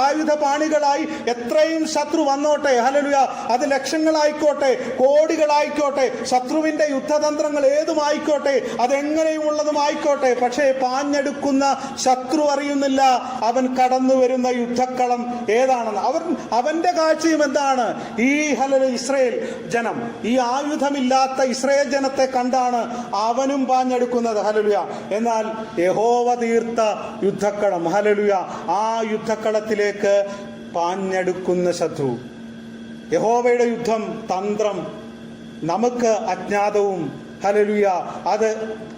ആയുധപാണികളായി എത്രയും ശത്രു വന്നോട്ടെ, ഹല്ലേലൂയ, അത് ലക്ഷങ്ങളായിക്കോട്ടെ, കോടികളായിക്കോട്ടെ, ശത്രുവിന്റെ യുദ്ധതന്ത്രങ്ങൾ ഏതുമായിക്കോട്ടെ, അതെങ്ങനെയുമുള്ളതുമായിക്കോട്ടെ, പക്ഷേ പാഞ്ഞെടുക്കുന്ന ശത്രു അറിയുന്നില്ല അവൻ കടന്നു വരുന്ന യുദ്ധക്കളം ഏതാണെന്ന്. അവന്റെ കാഴ്ചയും എന്താണ്? ഈ ഇസ്രായേൽ ജനം, ഈ ആയുധമില്ലാത്ത ഇസ്രായേൽ ജനത്തെ കണ്ടാണ് അവനും പാഞ്ഞെടുക്കുന്നത്. ഹല്ലേലൂയ. എന്നാൽ യഹോവ തീർത്ത യുദ്ധക്കളം, ഹല്ലേലൂയ, ആ യുദ്ധക്കളത്തിലേക്ക് പാഞ്ഞെടുക്കുന്ന ശത്രു, യഹോവയുടെ യുദ്ധം തന്ത്രം നമുക്ക് അജ്ഞാതവും, ഹല്ലേലൂയ, അത്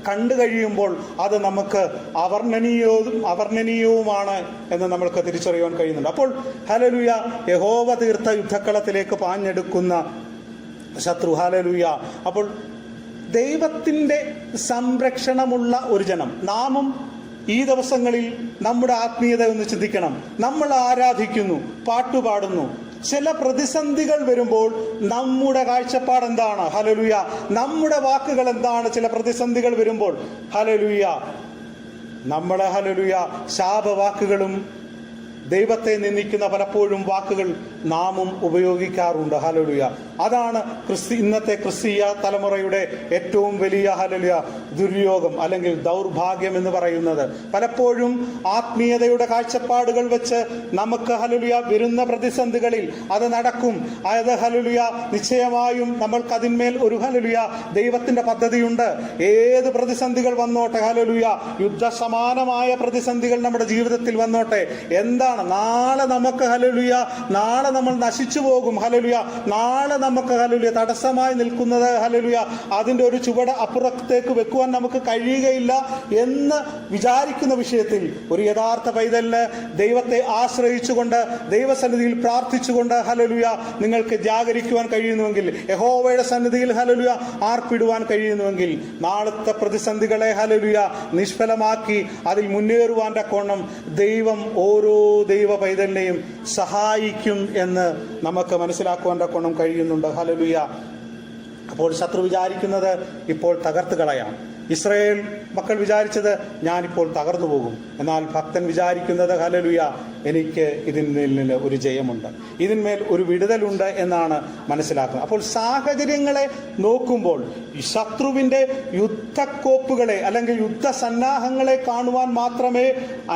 കണ്ടു കഴിയുമ്പോൾ അത് നമുക്ക് അവർണ്ണനീയവുമാണ് എന്ന് നമ്മൾക്ക് തിരിച്ചറിയാൻ കഴിയുന്നുണ്ട്. അപ്പോൾ ഹല്ലേലൂയ, യഹോവ തീർത്ത യുദ്ധക്കളത്തിലേക്ക് പാഞ്ഞെടുക്കുന്ന ശത്രു, ഹല്ലേലൂയ. അപ്പോൾ ദൈവത്തിൻ്റെ സംരക്ഷണമുള്ള ഒരു ജനം, നാമും ഈ ദിവസങ്ങളിൽ നമ്മുടെ ആത്മീയത ഒന്ന് ചിന്തിക്കണം. നമ്മൾ ആരാധിക്കുന്നു, പാട്ടുപാടുന്നു, ചില പ്രതിസന്ധികൾ വരുമ്പോൾ നമ്മുടെ കാഴ്ചപ്പാട് എന്താണ്? ഹല്ലേലൂയ. നമ്മുടെ വാക്കുകൾ എന്താണ്? ചില പ്രതിസന്ധികൾ വരുമ്പോൾ, ഹല്ലേലൂയ, നമ്മളെ, ഹല്ലേലൂയ, ശാപവാക്കുകളും ദൈവത്തെ നിന്ദിക്കുന്ന പലപ്പോഴും വാക്കുകൾ നാമും ഉപയോഗിക്കാറുണ്ട്. ഹല്ലേലൂയ. അതാണ് ഇന്നത്തെ ക്രിസ്തീയ തലമുറയുടെ ഏറ്റവും വലിയ, ഹല്ലേലൂയ, ദുര്യോഗം അല്ലെങ്കിൽ ദൗർഭാഗ്യം എന്ന് പറയുന്നത്. പലപ്പോഴും ആത്മീയതയുടെ കാഴ്ചപ്പാടുകൾ വെച്ച് നമുക്ക്, ഹല്ലേലൂയ, വരുന്ന പ്രതിസന്ധികളിൽ അത് നടക്കും. അത്, ഹല്ലേലൂയ, നിശ്ചയമായും നമ്മൾക്ക് അതിന്മേൽ ഒരു, ഹല്ലേലൂയ, ദൈവത്തിന്റെ പദ്ധതിയുണ്ട്. ഏത് പ്രതിസന്ധികൾ വന്നോട്ടെ, ഹല്ലേലൂയ, യുദ്ധസമാനമായ പ്രതിസന്ധികൾ നമ്മുടെ ജീവിതത്തിൽ വന്നോട്ടെ, എന്താണ് നാളെ നമുക്ക്, ഹല്ലേലൂയ, നാളെ നമ്മൾ നശിച്ചു പോകും, ഹല്ലേലൂയ, നാളെ നമുക്ക്, ഹല്ലേലൂയ, തടസ്സമായി നിൽക്കുന്നത്, ഹല്ലേലൂയ, അതിന്റെ ഒരു ചുവട് അപ്പുറത്തേക്ക് വെക്കുവാൻ നമുക്ക് കഴിയുകയില്ല എന്ന് വിചാരിക്കുന്ന വിഷയത്തിൽ ഒരു യഥാർത്ഥ പൈതലിന് ദൈവത്തെ ആശ്രയിച്ചുകൊണ്ട്, ദൈവസന്നിധിയിൽ പ്രാർത്ഥിച്ചുകൊണ്ട്, ഹല്ലേലൂയ, നിങ്ങൾക്ക് ജാഗരിക്കുവാൻ കഴിയുന്നുവെങ്കിൽ, യഹോവയുടെ സന്നിധിയിൽ, ഹല്ലേലൂയ, ആർപ്പിടുവാൻ കഴിയുന്നുവെങ്കിൽ, നാളത്തെ പ്രതിസന്ധികളെ, ഹല്ലേലൂയ, നിഷ്ഫലമാക്കി അതിൽ മുന്നേറുവാൻ തക്കോണം ദൈവം ഓരോ ദൈവ പൈതലിനെയും സഹായിക്കും എന്ന് നമുക്ക് മനസ്സിലാക്കുവാൻ തക്കോണം കഴിയുന്നുണ്ട്. ഹല്ലേലൂയ. അപ്പോൾ ശത്രു വിചാരിക്കുന്നത് ഇപ്പോൾ തകർത്ത് കളയാം. ഇസ്രായേൽ മക്കൾ വിചാരിച്ചത് ഞാനിപ്പോൾ തകർന്നു പോകും. എന്നാൽ ഭക്തൻ വിചാരിക്കുന്നത്, ഹല്ലേലൂയ, എനിക്ക് ഇതിന്മേൽ ഒരു ജയമുണ്ട്, ഇതിന്മേൽ ഒരു വിടുതലുണ്ട് എന്നാണ് മനസ്സിലാക്കുന്നത്. അപ്പോൾ സാഹചര്യങ്ങളെ നോക്കുമ്പോൾ ശത്രുവിൻ്റെ യുദ്ധക്കോപ്പുകളെ അല്ലെങ്കിൽ യുദ്ധസന്നാഹങ്ങളെ കാണുവാൻ മാത്രമേ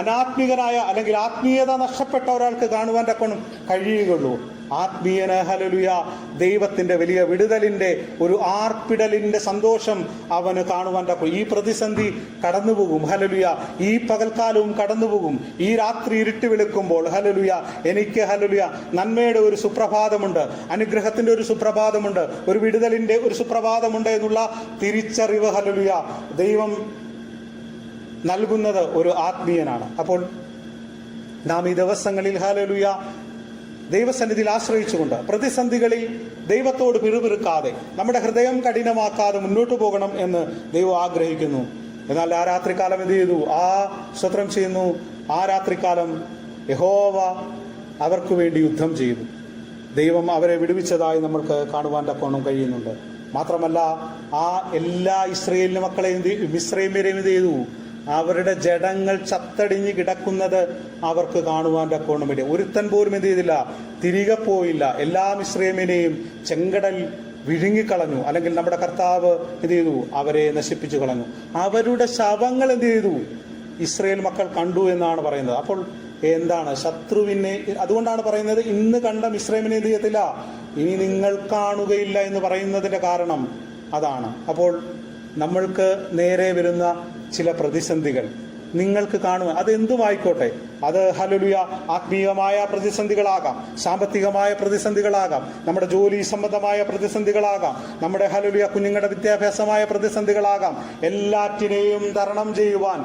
അനാത്മികനായ അല്ലെങ്കിൽ ആത്മീയത നഷ്ടപ്പെട്ട ഒരാൾക്ക് കാണുവാൻ തക്കണം കഴിയുകയുള്ളൂ. ആത്മീയന്, ഹല്ലേലൂയ, ദൈവത്തിന്റെ വലിയ വിടുതലിന്റെ ഒരു ആർപ്പിടലിന്റെ സന്തോഷം അവന് കാണുവാൻ തക്കും. ഈ പ്രതിസന്ധി കടന്നുപോകും, ഹല്ലേലൂയ, ഈ പകൽക്കാലവും കടന്നുപോകും. ഈ രാത്രി ഇരുട്ട് വെളുക്കുമ്പോൾ, ഹല്ലേലൂയ, എനിക്ക്, ഹല്ലേലൂയ, നന്മയുടെ ഒരു സുപ്രഭാതമുണ്ട്, അനുഗ്രഹത്തിന്റെ ഒരു സുപ്രഭാതമുണ്ട്, ഒരു വിടുതലിന്റെ ഒരു സുപ്രഭാതമുണ്ട് എന്നുള്ള തിരിച്ചറിവ്, ഹല്ലേലൂയ, ദൈവം നൽകുന്നത് ഒരു ആത്മീയനാണ്. അപ്പോൾ നാം ഈ ദിവസങ്ങളിൽ, ഹല്ലേലൂയ, ദൈവസന്നിധിയിൽ ആശ്രയിച്ചുകൊണ്ട് പ്രതിസന്ധികളിൽ ദൈവത്തോട് പിറുപിറുക്കാതെ നമ്മുടെ ഹൃദയം കഠിനമാക്കാതെ മുന്നോട്ട് പോകണം എന്ന് ദൈവം ആഗ്രഹിക്കുന്നു. എന്നാൽ ആ രാത്രികാലം എന്ത് ചെയ്തു? സ്തോത്രം ചെയ്യുന്നു, ആ രാത്രികാലം യഹോവ അവർക്ക് വേണ്ടി യുദ്ധം ചെയ്തു. ദൈവം അവരെ വിടുവിച്ചതായി നമ്മൾക്ക് കാണുവാൻ തക്കോണം കഴിയുന്നുണ്ട്. മാത്രമല്ല, ആ എല്ലാ ഇസ്രായേലിന്റെ മക്കളെയും മിസ്രൈമ്യരെയും എന്ത് ചെയ്തു? അവരുടെ ജഡങ്ങൾ ചത്തടിഞ്ഞ് കിടക്കുന്നത് അവർക്ക് കാണുവാൻ തക്കോണം വേണ്ടി ഒരുത്തൻ പോലും എന്ത് ചെയ്തില്ല? തിരികെ പോയില്ല. എല്ലാ മിസ്രൈമ്യനെയും ചെങ്കടൽ വിഴുങ്ങിക്കളഞ്ഞു. അല്ലെങ്കിൽ നമ്മുടെ കർത്താവ് എന്ത് ചെയ്തു? അവരെ നശിപ്പിച്ചു കളഞ്ഞു. അവരുടെ ശവങ്ങൾ എന്ത് ചെയ്തു? ഇസ്രായേൽ മക്കൾ കണ്ടു എന്നാണ് പറയുന്നത്. അപ്പോൾ എന്താണ് ശത്രുവിനെ? അതുകൊണ്ടാണ് പറയുന്നത് ഇന്ന് കണ്ട മിസ്രൈമിനെ എന്ത് ചെയ്യത്തില്ല, ഇനി നിങ്ങൾ കാണുകയില്ല എന്ന് പറയുന്നതിന്റെ കാരണം അതാണ്. അപ്പോൾ നമ്മൾക്ക് നേരെ വരുന്ന ചില പ്രതിസന്ധികൾ നിങ്ങൾക്ക് കാണുക, അത് എന്തുമായിക്കോട്ടെ, അത് ഹല്ലേലൂയ ആത്മീയമായ പ്രതിസന്ധികളാകാം, സാമ്പത്തികമായ പ്രതിസന്ധികളാകാം, നമ്മുടെ ജോലി സംബന്ധമായ പ്രതിസന്ധികളാകാം, നമ്മുടെ ഹല്ലേലൂയ കുഞ്ഞുങ്ങളുടെ വിദ്യാഭ്യാസമായ പ്രതിസന്ധികളാകാം. എല്ലാറ്റിനെയും തരണം ചെയ്യുവാൻ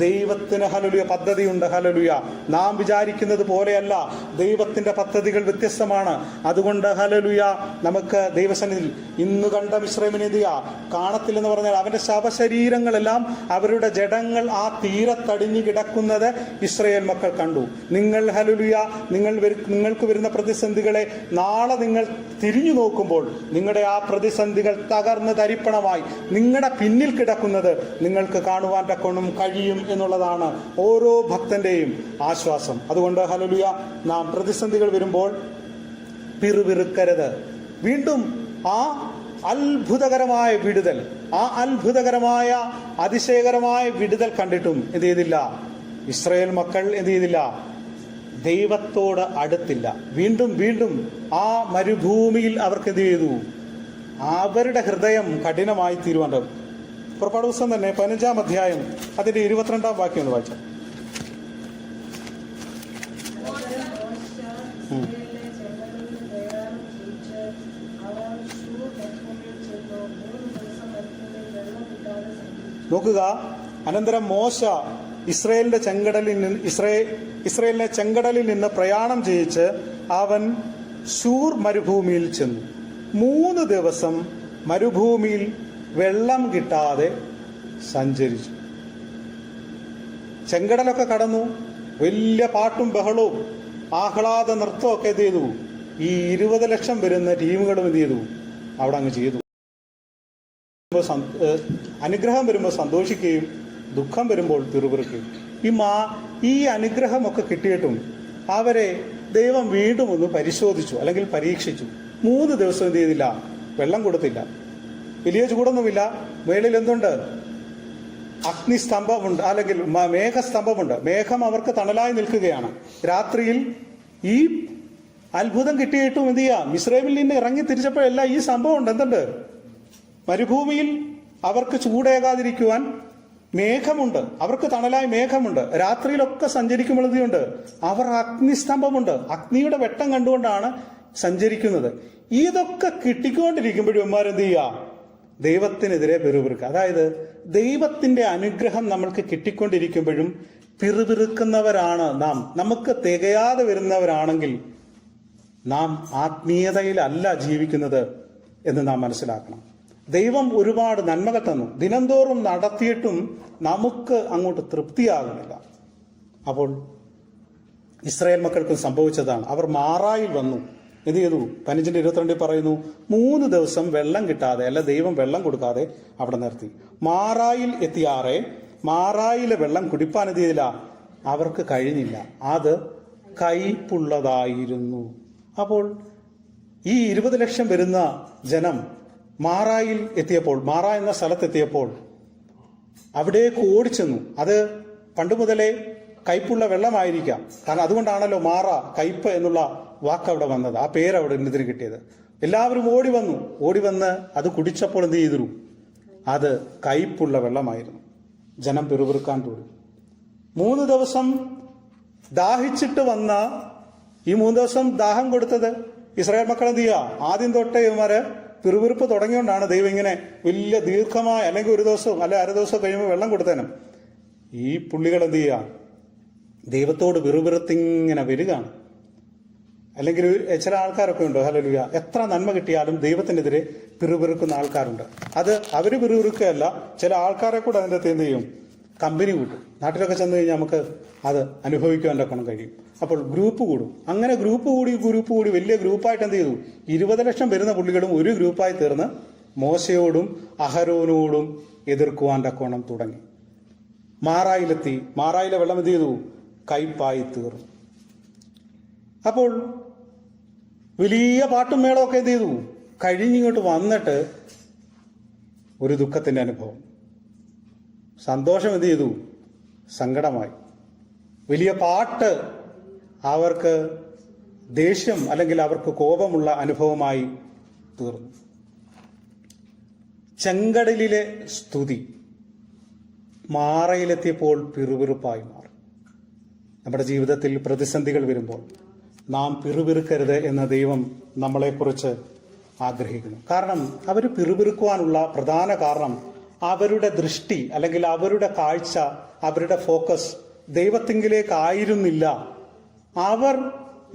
ദൈവത്തിന് ഹല്ലേലൂയ പദ്ധതിയുണ്ട്. ഹല്ലേലൂയ നാം വിചാരിക്കുന്നത് പോലെയല്ല, ദൈവത്തിന്റെ പദ്ധതികൾ വ്യത്യസ്തമാണ്. അതുകൊണ്ട് ഹല്ലേലൂയ നമുക്ക് ദൈവസന്നിധിയിൽ ഇന്ന് കണ്ട മിസ്രൈമിനെ എന്ത് ചെയ്യുക കാണത്തില്ലെന്ന് പറഞ്ഞാൽ അവന്റെ ശവശരീരങ്ങളെല്ലാം അവരുടെ ജഡങ്ങൾ ആ തീരത്തടിഞ്ഞു കിടക്കുന്നത് ഇസ്രായേൽ മക്കൾ കണ്ടു. നിങ്ങൾ ഹല്ലേലൂയ നിങ്ങൾക്ക് വരുന്ന പ്രതിസന്ധികളെ നാളെ നിങ്ങൾ തിരിഞ്ഞു നോക്കുമ്പോൾ നിങ്ങളുടെ ആ പ്രതിസന്ധികൾ തകർന്ന് തരിപ്പണമായി നിങ്ങളുടെ പിന്നിൽ കിടക്കുന്നത് നിങ്ങൾക്ക് കാണുവാൻ തക്കോണം കഴിയും എന്നുള്ളതാണ് ഓരോ ഭക്തന്റെയും ആശ്വാസം. അതുകൊണ്ട് ഹല്ലേലൂയ നാം പ്രതിസന്ധികൾ വരുമ്പോൾ പിറുപിറുക്കരുത്. വീണ്ടും ആ അത്ഭുതകരമായ വിടുതൽ, ആ അത്ഭുതകരമായ അതിശയകരമായ വിടുതൽ കണ്ടിട്ടും എന്ത് ചെയ്തില്ല, ഇസ്രായേൽ മക്കൾ എന്ത് ചെയ്തില്ല, ദൈവത്തോട് അടുത്തില്ല. വീണ്ടും വീണ്ടും ആ മരുഭൂമിയിൽ അവർക്ക് എന്ത് ചെയ്തു, അവരുടെ ഹൃദയം കഠിനമായി തീരുവാൻ. പുറപ്പാട് പുസ്തകം തന്നെ 15-ാം അധ്യായം അതിന്റെ 22-ാം വാക്യം ഒന്ന് വായിച്ചു. നോക്കുക, അനന്തരം മോശ ഇസ്രായേലിനെ ചെങ്കടലിൽ നിന്ന് പ്രയാണം ചെയ്യിച്ച് അവൻ ശൂർ മരുഭൂമിയിൽ ചെന്നു. 3 ദിവസം മരുഭൂമിയിൽ വെള്ളം കിട്ടാതെ സഞ്ചരിച്ചു. ചെങ്കടലൊക്കെ കടന്നു. വലിയ പാട്ടും ബഹളവും ആഹ്ലാദ നൃത്തമൊക്കെ എന്ത് ചെയ്തു, ഈ 20 ലക്ഷം വരുന്ന ടീമുകളും എന്ത് ചെയ്തു, അവിടെ അങ്ങ് ചെയ്തു. അനുഗ്രഹം വരുമ്പോൾ സന്തോഷിക്കുകയും ദുഃഖം വരുമ്പോൾ പിറുപിറുക്കുകയും. ഈ അനുഗ്രഹമൊക്കെ കിട്ടിയിട്ടും അവരെ ദൈവം വീണ്ടും ഒന്ന് പരിശോധിച്ചു, അല്ലെങ്കിൽ പരീക്ഷിച്ചു. 3 ദിവസം എന്ത് ചെയ്തില്ല, വെള്ളം കൊടുത്തില്ല. വലിയ ചൂടൊന്നുമില്ല. മേളിൽ എന്തുണ്ട്, അഗ്നിസ്തംഭമുണ്ട്, അല്ലെങ്കിൽ മേഘസ്തംഭമുണ്ട്. മേഘം അവർക്ക് തണലായി നിൽക്കുകയാണ്. രാത്രിയിൽ ഈ അത്ഭുതം കിട്ടിയിട്ടും എന്ത് ചെയ്യാം, മിസ്രൈമിൽ നിന്ന് ഇറങ്ങി തിരിച്ചപ്പോഴെല്ലാം ഈ സംഭവം ഉണ്ട്. എന്തുണ്ട്, മരുഭൂമിയിൽ അവർക്ക് ചൂടേകാതിരിക്കുവാൻ മേഘമുണ്ട്, അവർക്ക് തണലായി മേഘമുണ്ട്. രാത്രിയിലൊക്കെ സഞ്ചരിക്കുമ്പോൾ എന്തുണ്ട്, അവർ അഗ്നിസ്തംഭമുണ്ട്, അഗ്നിയുടെ വെട്ടം കണ്ടുകൊണ്ടാണ് സഞ്ചരിക്കുന്നത്. ഇതൊക്കെ കിട്ടിക്കൊണ്ടിരിക്കുമ്പോഴും ഇവന്മാരെന്ത് ചെയ്യുക, ദൈവത്തിനെതിരെ പിറുപിറുക്കുക. അതായത് ദൈവത്തിന്റെ അനുഗ്രഹം നമ്മൾക്ക് കിട്ടിക്കൊണ്ടിരിക്കുമ്പോഴും പിറുപിറുക്കുന്നവരാണ് നാം. നമുക്ക് തികയാതെ വരുന്നവരാണെങ്കിൽ നാം ആത്മീയതയിലല്ല ജീവിക്കുന്നത് എന്ന് നാം മനസ്സിലാക്കണം. ദൈവം ഒരുപാട് നന്മകൾ തന്നു, ദിനംതോറും നടത്തിയിട്ടും നമുക്ക് അങ്ങോട്ട് തൃപ്തിയാകുന്നില്ല. അപ്പോൾ ഇസ്രായേൽ മക്കൾക്ക് സംഭവിച്ചതാണ്. അവർ മാറായിൽ വന്നു. എന്ത് ചെയ്തു, 15-22 പറയുന്നു, 3 ദിവസം വെള്ളം കിട്ടാതെ, അല്ല ദൈവം വെള്ളം കൊടുക്കാതെ അവിടെ നിർത്തി. മാറായിൽ എത്തിയാറെ മാറായിലെ വെള്ളം കുടിപ്പാൻ എന്ത് ചെയ്തില്ല, അവർക്ക് കഴിഞ്ഞില്ല. അത് കയ്പുള്ളതായിരുന്നു. അപ്പോൾ ഈ 20 ലക്ഷം വരുന്ന ജനം മാറായിൽ എത്തിയപ്പോൾ, മാറ എന്ന സ്ഥലത്തെത്തിയപ്പോൾ അവിടേക്ക് ഓടിച്ചെന്നു. അത് പണ്ട് മുതലേ കയ്പുള്ള വെള്ളമായിരിക്കാം. കാരണം അതുകൊണ്ടാണല്ലോ മാറ, കയ്പ് എന്നുള്ള വാക്ക് അവിടെ വന്നത്, ആ പേര് അവിടെ ഇതിന് കിട്ടിയത്. എല്ലാവരും ഓടി വന്ന് അത് കുടിച്ചപ്പോൾ എന്ത് ചെയ്തു, അത് കയ്പുള്ള വെള്ളമായിരുന്നു. ജനം പിറുപിറുക്കാൻ തുടങ്ങി. 3 ദിവസം ദാഹിച്ചിട്ട് വന്ന ഈ 3 ദിവസം ദാഹം കൊടുത്തത് ഇസ്രായേൽ മക്കൾ എന്ത് ചെയ്യുക, ആദ്യം തൊട്ടേ ഇവന്മാര് പിറുപിറുപ്പ് തുടങ്ങിയോണ്ടാണ് ദൈവം ഇങ്ങനെ വലിയ ദീർഘമായ, അല്ലെങ്കിൽ 1 ദിവസവും അല്ലെ അര ദിവസം കഴിയുമ്പോൾ വെള്ളം കൊടുത്തേനും. ഈ പുള്ളികൾ എന്ത് ചെയ്യുക, ദൈവത്തോട് പിറുപിറുത്തിങ്ങനെ വരികയാണ്. അല്ലെങ്കിൽ ചില ആൾക്കാരൊക്കെ ഉണ്ട്, ഹല്ലേലൂയ, എത്ര നന്മ കിട്ടിയാലും ദൈവത്തിനെതിരെ പിറുപിറുക്കുന്ന ആൾക്കാരുണ്ട്. അത് അവര് പിറുപിറുക്കുകയല്ല, ചില ആൾക്കാരെ കൂടെ അതിൻ്റെ അകത്ത് എന്ത് ചെയ്യും, കമ്പനി കൂട്ടും. നാട്ടിലൊക്കെ ചെന്ന് കഴിഞ്ഞാൽ നമുക്ക് അത് അനുഭവിക്കുവാൻ ഒക്കെ കഴിയും. അപ്പോൾ ഗ്രൂപ്പ് കൂടും. അങ്ങനെ ഗ്രൂപ്പ് കൂടി വലിയ ഗ്രൂപ്പായിട്ട് എന്ത് ചെയ്തു, 20 ലക്ഷം വരുന്ന പുള്ളികളും ഒരു ഗ്രൂപ്പായി തീർന്ന് മോശയോടും അഹരോനോടും എതിർക്കുവാൻ തക്കോണം തുടങ്ങി. മാറായിലെത്തി. മാറായിലെ വെള്ളം എന്ത് ചെയ്തു, കയ്പായി തീർന്നു. അപ്പോൾ വലിയ പാട്ടും മേളമൊക്കെ എന്ത് ചെയ്തു, കഴിഞ്ഞിങ്ങോട്ട് വന്നിട്ട് ഒരു ദുഃഖത്തിന്റെ അനുഭവം. സന്തോഷം എന്ത് ചെയ്തു, സങ്കടമായി. വലിയ പാട്ട് അവർക്ക് ദേഷ്യം, അല്ലെങ്കിൽ അവർക്ക് കോപമുള്ള അനുഭവമായി തീർന്നു. ചെങ്കടലിലെ സ്തുതി മാറയിലെത്തിയപ്പോൾ പിറുപിറുപ്പായി മാറി. നമ്മുടെ ജീവിതത്തിൽ പ്രതിസന്ധികൾ വരുമ്പോൾ നാം പിറുപിറുക്കരുത് എന്ന് ദൈവം നമ്മളെക്കുറിച്ച് ആഗ്രഹിക്കുന്നു. കാരണം അവർ പിറുപിറുക്കുവാനുള്ള പ്രധാന കാരണം അവരുടെ ദൃഷ്ടി അല്ലെങ്കിൽ അവരുടെ കാഴ്ച, അവരുടെ ഫോക്കസ് ദൈവത്തിങ്കിലേക്കായിരുന്നില്ല. അവർ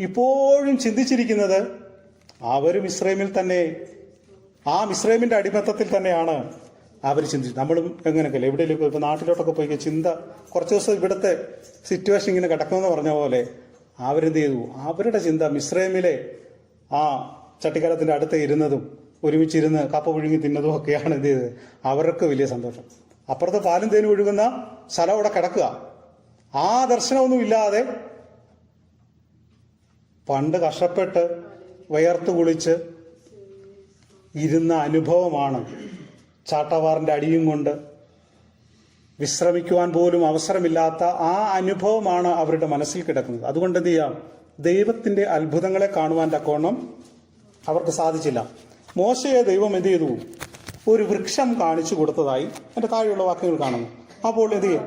ഇപ്പോഴും ചിന്തിച്ചിരിക്കുന്നത് അവരും ഇസ്രയേമിൽ തന്നെ, ആ ഇസ്രയേമിന്റെ അടിമത്തത്തിൽ തന്നെയാണ് അവർ ചിന്തിച്ചത്. നമ്മളും എങ്ങനെയൊക്കെയല്ലേ എവിടെയെങ്കിലും ഇപ്പൊ നാട്ടിലോട്ടൊക്കെ പോയി ചിന്ത കുറച്ച് ദിവസം ഇവിടുത്തെ സിറ്റുവേഷൻ ഇങ്ങനെ കിടക്കുമെന്ന് പറഞ്ഞ പോലെ അവരെന്ത് ചെയ്തു, അവരുടെ ചിന്ത മിസ്രൈമിലെ ആ ചട്ടിക്കാലത്തിന്റെ അടുത്ത് ഇരുന്നതും ഒരുമിച്ചിരുന്ന് കപ്പ പുഴുങ്ങി തിന്നതും ഒക്കെയാണ് എന്ത് ചെയ്തത്, അവർക്ക് വലിയ സന്തോഷം. അപ്പുറത്ത് പാലും തേനും ഒഴുകുന്ന സ്ഥലം അവിടെ കിടക്കുക. ആ ദർശനമൊന്നും ഇല്ലാതെ പണ്ട് കഷ്ടപ്പെട്ട് വയർത്ത് കുളിച്ച് ഇരുന്ന അനുഭവമാണ്. ചാട്ടവാറിന്റെ അടിയും കൊണ്ട് വിശ്രമിക്കുവാൻ പോലും അവസരമില്ലാത്ത ആ അനുഭവമാണ് അവരുടെ മനസ്സിൽ കിടക്കുന്നത്. അതുകൊണ്ട് എന്ത് ചെയ്യാം, ദൈവത്തിന്റെ അത്ഭുതങ്ങളെ കാണുവാൻ തക്കോണം അവർക്ക് സാധിച്ചില്ല. മോശയെ ദൈവം എന്ത് ചെയ്തു, ഒരു വൃക്ഷം കാണിച്ചു കൊടുത്തതായി എന്റെ താഴെയുള്ള വാക്യങ്ങൾ കാണുന്നു. അപ്പോൾ എന്ത് ചെയ്യും,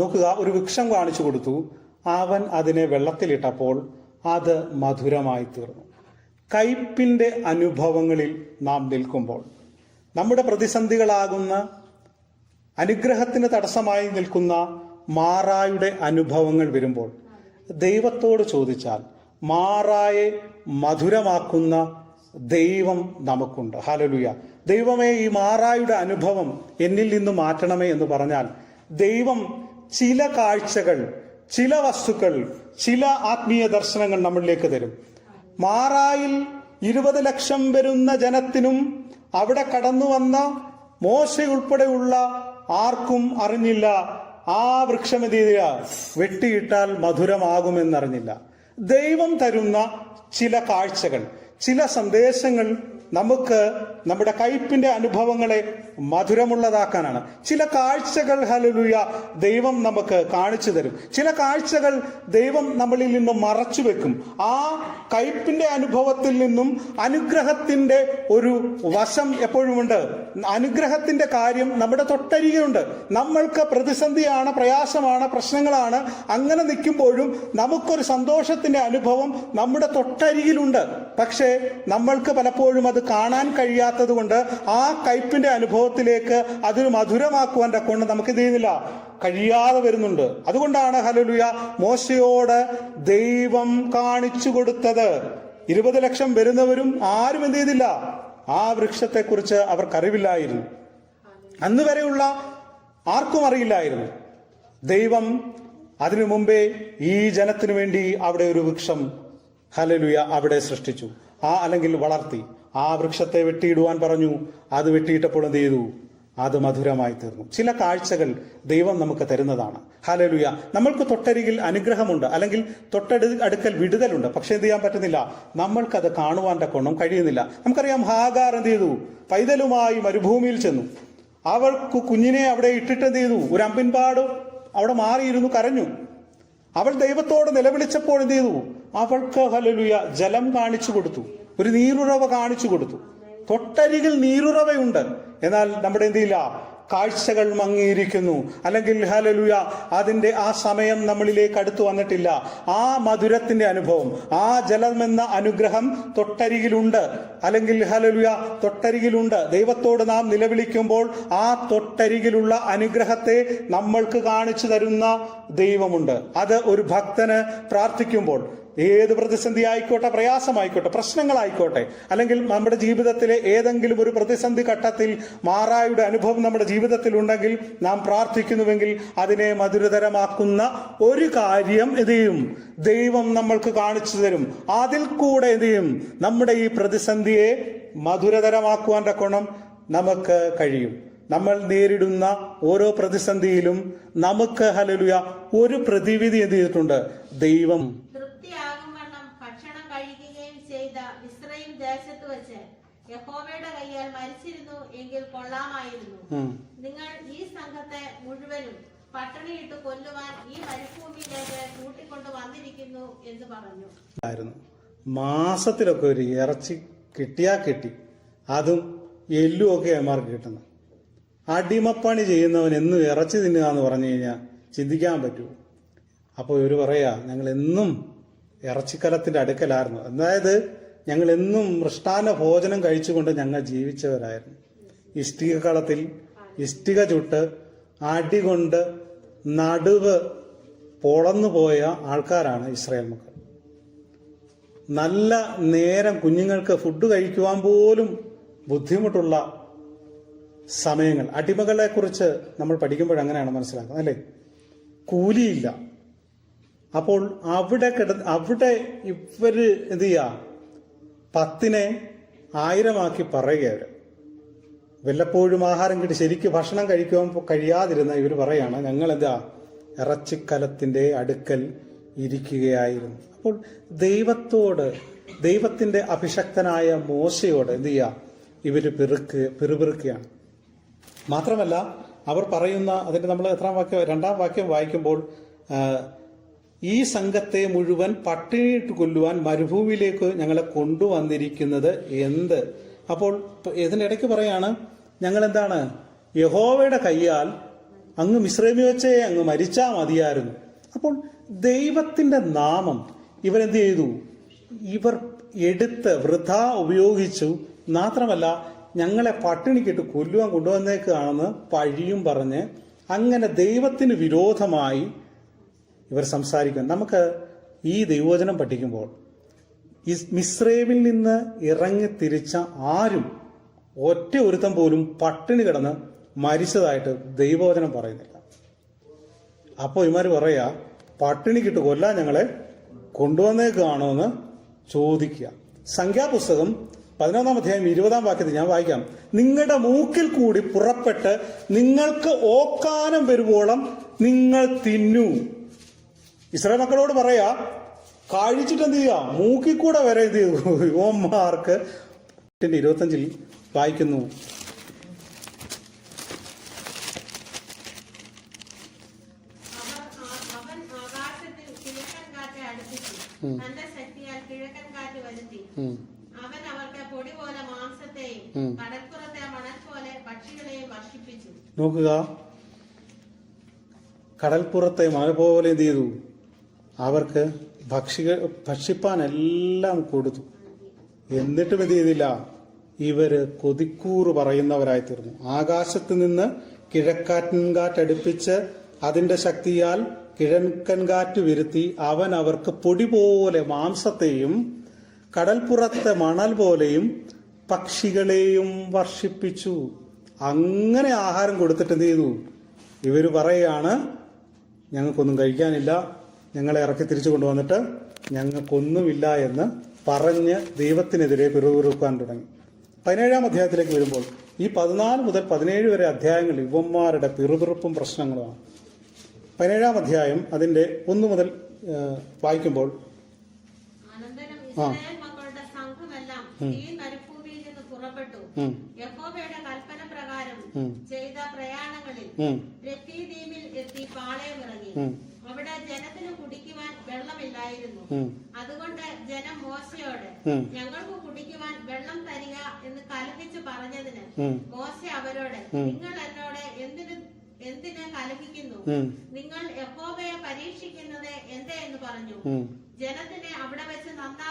നോക്കുക, ഒരു വൃക്ഷം കാണിച്ചു കൊടുത്തു, അവൻ അതിനെ വെള്ളത്തിലിട്ടപ്പോൾ അത് മധുരമായി തീർന്നു. കയ്പിന്റെ അനുഭവങ്ങളിൽ നാം നിൽക്കുമ്പോൾ, നമ്മുടെ പ്രതിസന്ധികളാകുന്ന അനുഗ്രഹത്തിന് തടസ്സമായി നിൽക്കുന്ന മാറായുടെ അനുഭവങ്ങൾ വരുമ്പോൾ ദൈവത്തോട് ചോദിച്ചാൽ മാറായെ മധുരമാക്കുന്ന ദൈവം നമുക്കുണ്ട്. ഹല്ലേലൂയ. ദൈവമേ, ഈ മാറായുടെ അനുഭവം എന്നിൽ നിന്ന് മാറ്റണമേ എന്ന് പറഞ്ഞാൽ ദൈവം ചില കാഴ്ചകൾ, ചില വസ്തുക്കൾ, ചില ആത്മീയ ദർശനങ്ങൾ നമ്മളിലേക്ക് തരും. മാറായിൽ 20 ലക്ഷം വരുന്ന ജനത്തിനും അവിടെ കടന്നു വന്ന മോശ ഉൾപ്പെടെയുള്ള ആർക്കും അറിഞ്ഞില്ല ആ വൃക്ഷം എന്ത് ചെയ്തില്ല, വെട്ടിയിട്ടാൽ മധുരമാകുമെന്നറിഞ്ഞില്ല. ദൈവം തരുന്ന ചില കാഴ്ചകൾ, ചില സന്ദേശങ്ങൾ നമുക്ക് നമ്മുടെ കയ്പിന്റെ അനുഭവങ്ങളെ മധുരമുള്ളതാക്കാനാണ്. ചില കാഴ്ചകൾ ഹല്ലേലൂയ ദൈവം നമുക്ക് കാണിച്ചു തരും. ചില കാഴ്ചകൾ ദൈവം നമ്മളിൽ നിന്നും മറച്ചു വെക്കും. ആ കയ്പിന്റെ അനുഭവത്തിൽ നിന്നും അനുഗ്രഹത്തിന്റെ ഒരു വശം എപ്പോഴുമുണ്ട്. അനുഗ്രഹത്തിന്റെ കാര്യം നമ്മുടെ തൊട്ടരികെയുണ്ട്. നമ്മൾക്ക് പ്രതിസന്ധിയാണ്, പ്രയാസമാണ്, പ്രശ്നങ്ങളാണ്. അങ്ങനെ നിൽക്കുമ്പോഴും നമുക്കൊരു സന്തോഷത്തിന്റെ അനുഭവം നമ്മുടെ തൊട്ടരികിലുണ്ട്. പക്ഷേ നമ്മൾക്ക് പലപ്പോഴും അത് കാണാൻ കഴിയാത്തത് കൊണ്ട് ആ കയ്പിന്റെ അനുഭവത്തിലേക്ക് അതിന് മധുരമാക്കുവാൻ കൊണ്ട് നമുക്ക് എന്ത് ചെയ്യുന്നില്ല, കഴിയാതെ വരുന്നുണ്ട്. അതുകൊണ്ടാണ് ഹല്ലേലൂയ മോശയോട് ദൈവം കാണിച്ചു കൊടുത്തത്. 20 ലക്ഷം വരുന്നവരും ആരും എന്ത് ചെയ്തില്ല, ആ വൃക്ഷത്തെക്കുറിച്ച് അവർക്കറിവില്ലായിരുന്നു. അന്ന് വരെയുള്ള ആർക്കും അറിയില്ലായിരുന്നു. ദൈവം അതിനു മുമ്പേ ഈ ജനത്തിനു വേണ്ടി അവിടെ ഒരു വൃക്ഷം ഹല്ലേലൂയ അവിടെ സൃഷ്ടിച്ചു, അല്ലെങ്കിൽ വളർത്തി. ആ വൃക്ഷത്തെ വെട്ടിയിടുവാൻ പറഞ്ഞു. അത് വെട്ടിയിട്ടപ്പോൾ എന്ത് ചെയ്തു, അത് മധുരമായി തീർന്നു. ചില കാഴ്ചകൾ ദൈവം നമുക്ക് തരുന്നതാണ്. ഹല്ലേലൂയ. നമ്മൾക്ക് തൊട്ടരികിൽ അനുഗ്രഹമുണ്ട്, അല്ലെങ്കിൽ അടുക്കൽ വിടുതലുണ്ട്. പക്ഷെ എന്ത് ചെയ്യാൻ പറ്റുന്നില്ല, നമ്മൾക്കത് കാണുവാൻ തക്കോണം കഴിയുന്നില്ല. നമുക്കറിയാം, ഹാഗാർ എന്ത് ചെയ്തു, പൈതലുമായി മരുഭൂമിയിൽ ചെന്നു. അവൾക്ക് കുഞ്ഞിനെ അവിടെ ഇട്ടിട്ട് എന്ത് ചെയ്തു, ഒരു അമ്പിൻപാട് അവിടെ മാറിയിരുന്നു, കരഞ്ഞു. അവൾ ദൈവത്തോട് നിലവിളിച്ചപ്പോൾ എന്ത് ചെയ്തു, അവൾക്ക് ഹല്ലേലൂയ ജലം കാണിച്ചു കൊടുത്തു, ഒരു നീരുറവ കാണിച്ചു കൊടുത്തു. തൊട്ടരികിൽ നീരുറവയുണ്ട്, എന്നാൽ നമ്മുടെ എന്ത് ചെയ്യില്ല, കാഴ്ചകൾ മങ്ങിയിരിക്കുന്നു. അല്ലെങ്കിൽ ഹല്ലേലൂയ അതിന്റെ ആ സമയം നമ്മളിലേക്ക് അടുത്തു വന്നിട്ടില്ല. ആ മധുരത്തിന്റെ അനുഭവം, ആ ജലമെന്ന അനുഗ്രഹം തൊട്ടരികിലുണ്ട്. അല്ലെങ്കിൽ ഹല്ലേലൂയ തൊട്ടരികിലുണ്ട്. ദൈവത്തോട് നാം നിലവിളിക്കുമ്പോൾ ആ തൊട്ടരികിലുള്ള അനുഗ്രഹത്തെ നമ്മൾക്ക് കാണിച്ചു തരുന്ന ദൈവമുണ്ട്. അത് ഒരു ഭക്തന് പ്രാർത്ഥിക്കുമ്പോൾ, ഏത് പ്രതിസന്ധി ആയിക്കോട്ടെ, പ്രയാസമായിക്കോട്ടെ, പ്രശ്നങ്ങളായിക്കോട്ടെ, അല്ലെങ്കിൽ നമ്മുടെ ജീവിതത്തിലെ ഏതെങ്കിലും ഒരു പ്രതിസന്ധി ഘട്ടത്തിൽ മാറായുടെ അനുഭവം നമ്മുടെ ജീവിതത്തിൽ ഉണ്ടെങ്കിൽ നാം പ്രാർത്ഥിക്കുന്നുവെങ്കിൽ അതിനെ മധുരതരമാക്കുന്ന ഒരു കാര്യം എന്ത് ചെയ്യും, ദൈവം നമ്മൾക്ക് കാണിച്ചു തരും. അതിൽ കൂടെ എന്ത് ചെയ്യും, നമ്മുടെ ഈ പ്രതിസന്ധിയെ മധുരതരമാക്കുവാൻ തക്കോണം നമുക്ക് കഴിയും. നമ്മൾ നേരിടുന്ന ഓരോ പ്രതിസന്ധിയിലും നമുക്ക് ഹല്ലേലൂയ ഒരു പ്രതിവിധി എന്ത് ചെയ്തിട്ടുണ്ട്, ദൈവം. ദേശത്ത് വെച്ച് യഹോവയുടെ കയ്യാൽ മരിച്ചിരുന്നു എങ്കിൽ കൊള്ളാമായിരുന്നു. നിങ്ങൾ ഈ സംഘത്തെ മുഴുവനും പട്ടിണിയിട്ട് കൊല്ലുവാൻ ഈ മരുഭൂമിയിലേക്ക് കൂട്ടിക്കൊണ്ട് വന്നിരിക്കുന്നു എന്ന് പറഞ്ഞു. മാസത്തിലൊക്കെ ഒരു ഇറച്ചി കിട്ടിയാ കിട്ടി, അതും എല്ലും ഒക്കെ അമ്മമാർക്ക് കിട്ടുന്നു. അടിമപ്പണി ചെയ്യുന്നവൻ എന്നും ഇറച്ചി തിന്നുക എന്ന് പറഞ്ഞു കഴിഞ്ഞാൽ ചിന്തിക്കാൻ പറ്റൂ. അപ്പോൾ ഇവർ പറയാ, ഞങ്ങൾ എന്നും ഇറച്ചിക്കലത്തിന്റെ അടുക്കലായിരുന്നു. അതായത് ഞങ്ങൾ എന്നും മൃഷ്ടാന്ന ഭോജനം കഴിച്ചുകൊണ്ട് ഞങ്ങൾ ജീവിച്ചവരായിരുന്നു. ഇഷ്ടിക കളത്തിൽ ഇഷ്ടിക ചുട്ട് അടികൊണ്ട് നടുവ് പൊളന്നു പോയ ആൾക്കാരാണ് ഇസ്രായേൽ മക്കൾ. നല്ല നേരം കുഞ്ഞുങ്ങൾക്ക് ഫുഡ് കഴിക്കുവാൻ പോലും ബുദ്ധിമുട്ടുള്ള സമയങ്ങൾ. അടിമകളെ കുറിച്ച് നമ്മൾ പഠിക്കുമ്പോൾ അങ്ങനെയാണ് മനസ്സിലാക്കുന്നത്, അല്ലേ? കൂലിയില്ല. അപ്പോൾ അവിടെ ഇവര് എന്ത് ചെയ്യാ, 10നെ 1000 പറയുകയവര്. വല്ലപ്പോഴും ആഹാരം കിട്ടി ശരിക്ക് ഭക്ഷണം കഴിക്കുവാൻ കഴിയാതിരുന്ന ഇവർ പറയാണ്, ഞങ്ങൾ എന്താ ഇറച്ചിക്കലത്തിന്റെ അടുക്കൽ ഇരിക്കുകയായിരുന്നു. അപ്പോൾ ദൈവത്തിന്റെ അഭിഷക്തനായ മോശയോട് എന്ത് ചെയ്യാ, ഇവര് പിറുപിറുക്കുകയാണ്. മാത്രമല്ല അവർ പറയുന്ന അതിന്റെ നമ്മൾ 2ാം വാക്യം വായിക്കുമ്പോൾ, ഈ സംഘത്തെ മുഴുവൻ പട്ടിണിയിട്ട് കൊല്ലുവാൻ മരുഭൂമിയിലേക്ക് ഞങ്ങളെ കൊണ്ടുവന്നിരിക്കുന്നത് എന്ത്? അപ്പോൾ ഇതിനിടയ്ക്ക് പറയാണ്, ഞങ്ങൾ എന്താണ് യഹോവയുടെ കയ്യാൽ അങ്ങ് മിസ്രൈമിൽ വെച്ചേ അങ്ങ് മരിച്ചാ മതിയായിരുന്നു. അപ്പോൾ ദൈവത്തിന്റെ നാമം ഇവരെന്ത് ചെയ്തു? ഇവർ എടുത്ത് വൃഥ ഉപയോഗിച്ചു. മാത്രമല്ല ഞങ്ങളെ പട്ടിണിക്കിട്ട് കൊല്ലുവാൻ കൊണ്ടുവന്നേക്കാണെന്ന് പഴിയും പറഞ്ഞ് അങ്ങനെ ദൈവത്തിന് വിരോധമായി ഇവർ സംസാരിക്കും. നമുക്ക് ഈ ദൈവവചനം പഠിക്കുമ്പോൾ മിസ്രൈമിൽ നിന്ന് ഇറങ്ങി തിരിച്ച ആരും ഒറ്റ ഒരുത്തം പോലും പട്ടിണി കിടന്ന് മരിച്ചതായിട്ട് ദൈവവചനം പറയുന്നില്ല. അപ്പോൾ ഇവന്മാർ പറയാ, പട്ടിണിക്കിട്ട് കൊല്ലാൻ ഞങ്ങളെ കൊണ്ടുവന്നേക്കാണോ എന്ന് ചോദിക്കുക. സംഖ്യാപുസ്തകം 11-ാം അധ്യായം 20-ാം വാക്യത്തിൽ ഞാൻ വായിക്കാം. നിങ്ങളുടെ മൂക്കിൽ കൂടി പുറപ്പെട്ട് നിങ്ങൾക്ക് ഓക്കാനം വരുവോളം നിങ്ങൾ തിന്നു. ഇസ്രായേൽ മക്കളോട് പറയാ, കഴിച്ചിട്ട് എന്ത് ചെയ്യുക, മൂക്കിൽ കൂടെ വരെ ഇത് യുവന്മാർക്ക് 25 വായിക്കുന്നു. തന്റെ ശക്തിയാൽ കിഴക്കൻ കാറ്റ് വരുത്തി. അവൻ അവർക്ക് പൊടി പോലെ മാംസത്തെയും കടൽപ്പുറത്തെ മണൽ പോലെ പക്ഷികളെയും വർഷിപ്പിച്ചു. നോക്കുക, കടൽപ്പുറത്തെ മണൽ പോലെ എന്ത് ചെയ്തു? അവർക്ക് ഭക്ഷിപ്പാൻ എല്ലാം കൊടുത്തു. എന്നിട്ടും എന്ത് ചെയ്തില്ല? ഇവര് കൊതിക്കൂറ് പറയുന്നവരായി തീർന്നു. ആകാശത്ത് നിന്ന് കിഴക്കൻ കാറ്റടുപ്പിച്ച് അതിന്റെ ശക്തിയാൽ കിഴക്കൻ കാറ്റ് വരുത്തി അവൻ അവർക്ക് പൊടി പോലെ മാംസത്തെയും കടൽപ്പുറത്തെ മണൽ പോലെയും പക്ഷികളെയും വർഷിപ്പിച്ചു. അങ്ങനെ ആഹാരം കൊടുത്തിട്ട് എന്ത് ചെയ്തു? ഇവര് പറയാണ്, ഞങ്ങൾക്കൊന്നും കഴിക്കാനില്ല, ഞങ്ങളെ ഇറക്കി തിരിച്ചു കൊണ്ടുവന്നിട്ട് ഞങ്ങൾക്കൊന്നുമില്ല എന്ന് പറഞ്ഞ് ദൈവത്തിനെതിരെ പിറുപിറുക്കാൻ തുടങ്ങി. 17-ാം അധ്യായത്തിലേക്ക് വരുമ്പോൾ ഈ 14 മുതൽ 17 വരെ അധ്യായങ്ങൾ ഇവന്മാരുടെ പിറുപിറുപ്പും പ്രശ്നങ്ങളുമാണ്. 17-ാം അധ്യായം അതിന്റെ 1 മുതൽ വായിക്കുമ്പോൾ, അനന്തരം ഇസ്രായേൽ മക്കളുടെ സംഘമെല്ലാം ഈ മരുഭൂമിയിൽ നിന്ന് പുറപ്പെട്ടു. യഹോവയുടെ കൽപ്പന പ്രകാരം ചെയ്ത പ്രയാണങ്ങളിൽ രഫീദീമിൽ എത്തി പാളയമിറങ്ങി. അവിടെ ജനത്തിന് കുടിക്കുവാൻ വെള്ളമില്ലായിരുന്നു. അതുകൊണ്ട് ജനം മോശയോട്, ഞങ്ങൾക്ക് കുടിക്കുവാൻ വെള്ളം തരിക എന്ന് കലഹിച്ചു പറഞ്ഞതിന് മോശ അവരോട്, നിങ്ങൾ എന്നോട് എന്തിന് കലഹിക്കുന്നു? നിങ്ങൾ യഹോവയെ പരീക്ഷിക്കുന്നത് എന്തേ എന്ന് പറഞ്ഞു. ജനത്തിനെ അവിടെ വെച്ച് നന്നാ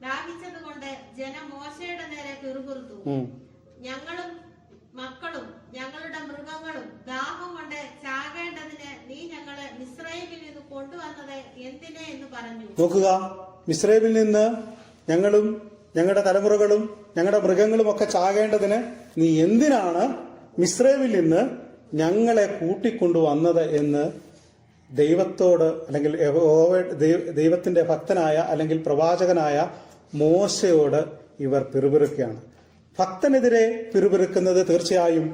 ദാഹിച്ചത് കൊണ്ട് ജനം മോശയുടെ നേരെ പിറുപിറുത്തു. ഞങ്ങളും മക്കളും ഞങ്ങളുടെ മൃഗങ്ങളും ദാഹം കൊണ്ട് ചാകേണ്ടതിന് നീ ഞങ്ങളെ മിസ്രൈമിൽ നിന്ന് കൊണ്ടുവന്നത് എന്തിനെ എന്ന് പറഞ്ഞു. നോക്കുക, മിസ്രൈമിൽ നിന്ന് ഞങ്ങളും ഞങ്ങളുടെ തലമുറകളും ഞങ്ങളുടെ മൃഗങ്ങളും ഒക്കെ ചാകേണ്ടതിന് നീ എന്തിനാണ് മിസ്രൈമിൽ നിന്ന് ഞങ്ങളെ കൂട്ടിക്കൊണ്ടുവന്നത് എന്ന് ദൈവത്തോട്, അല്ലെങ്കിൽ ദൈവത്തിന്റെ ഭക്തനായ അല്ലെങ്കിൽ പ്രവാചകനായ മോശയോട് ഇവർ പിറുപിറുക്കുകയാണ്. ഭക്തനെതിരെ പിറുപിറുക്കുന്നത് തീർച്ചയായും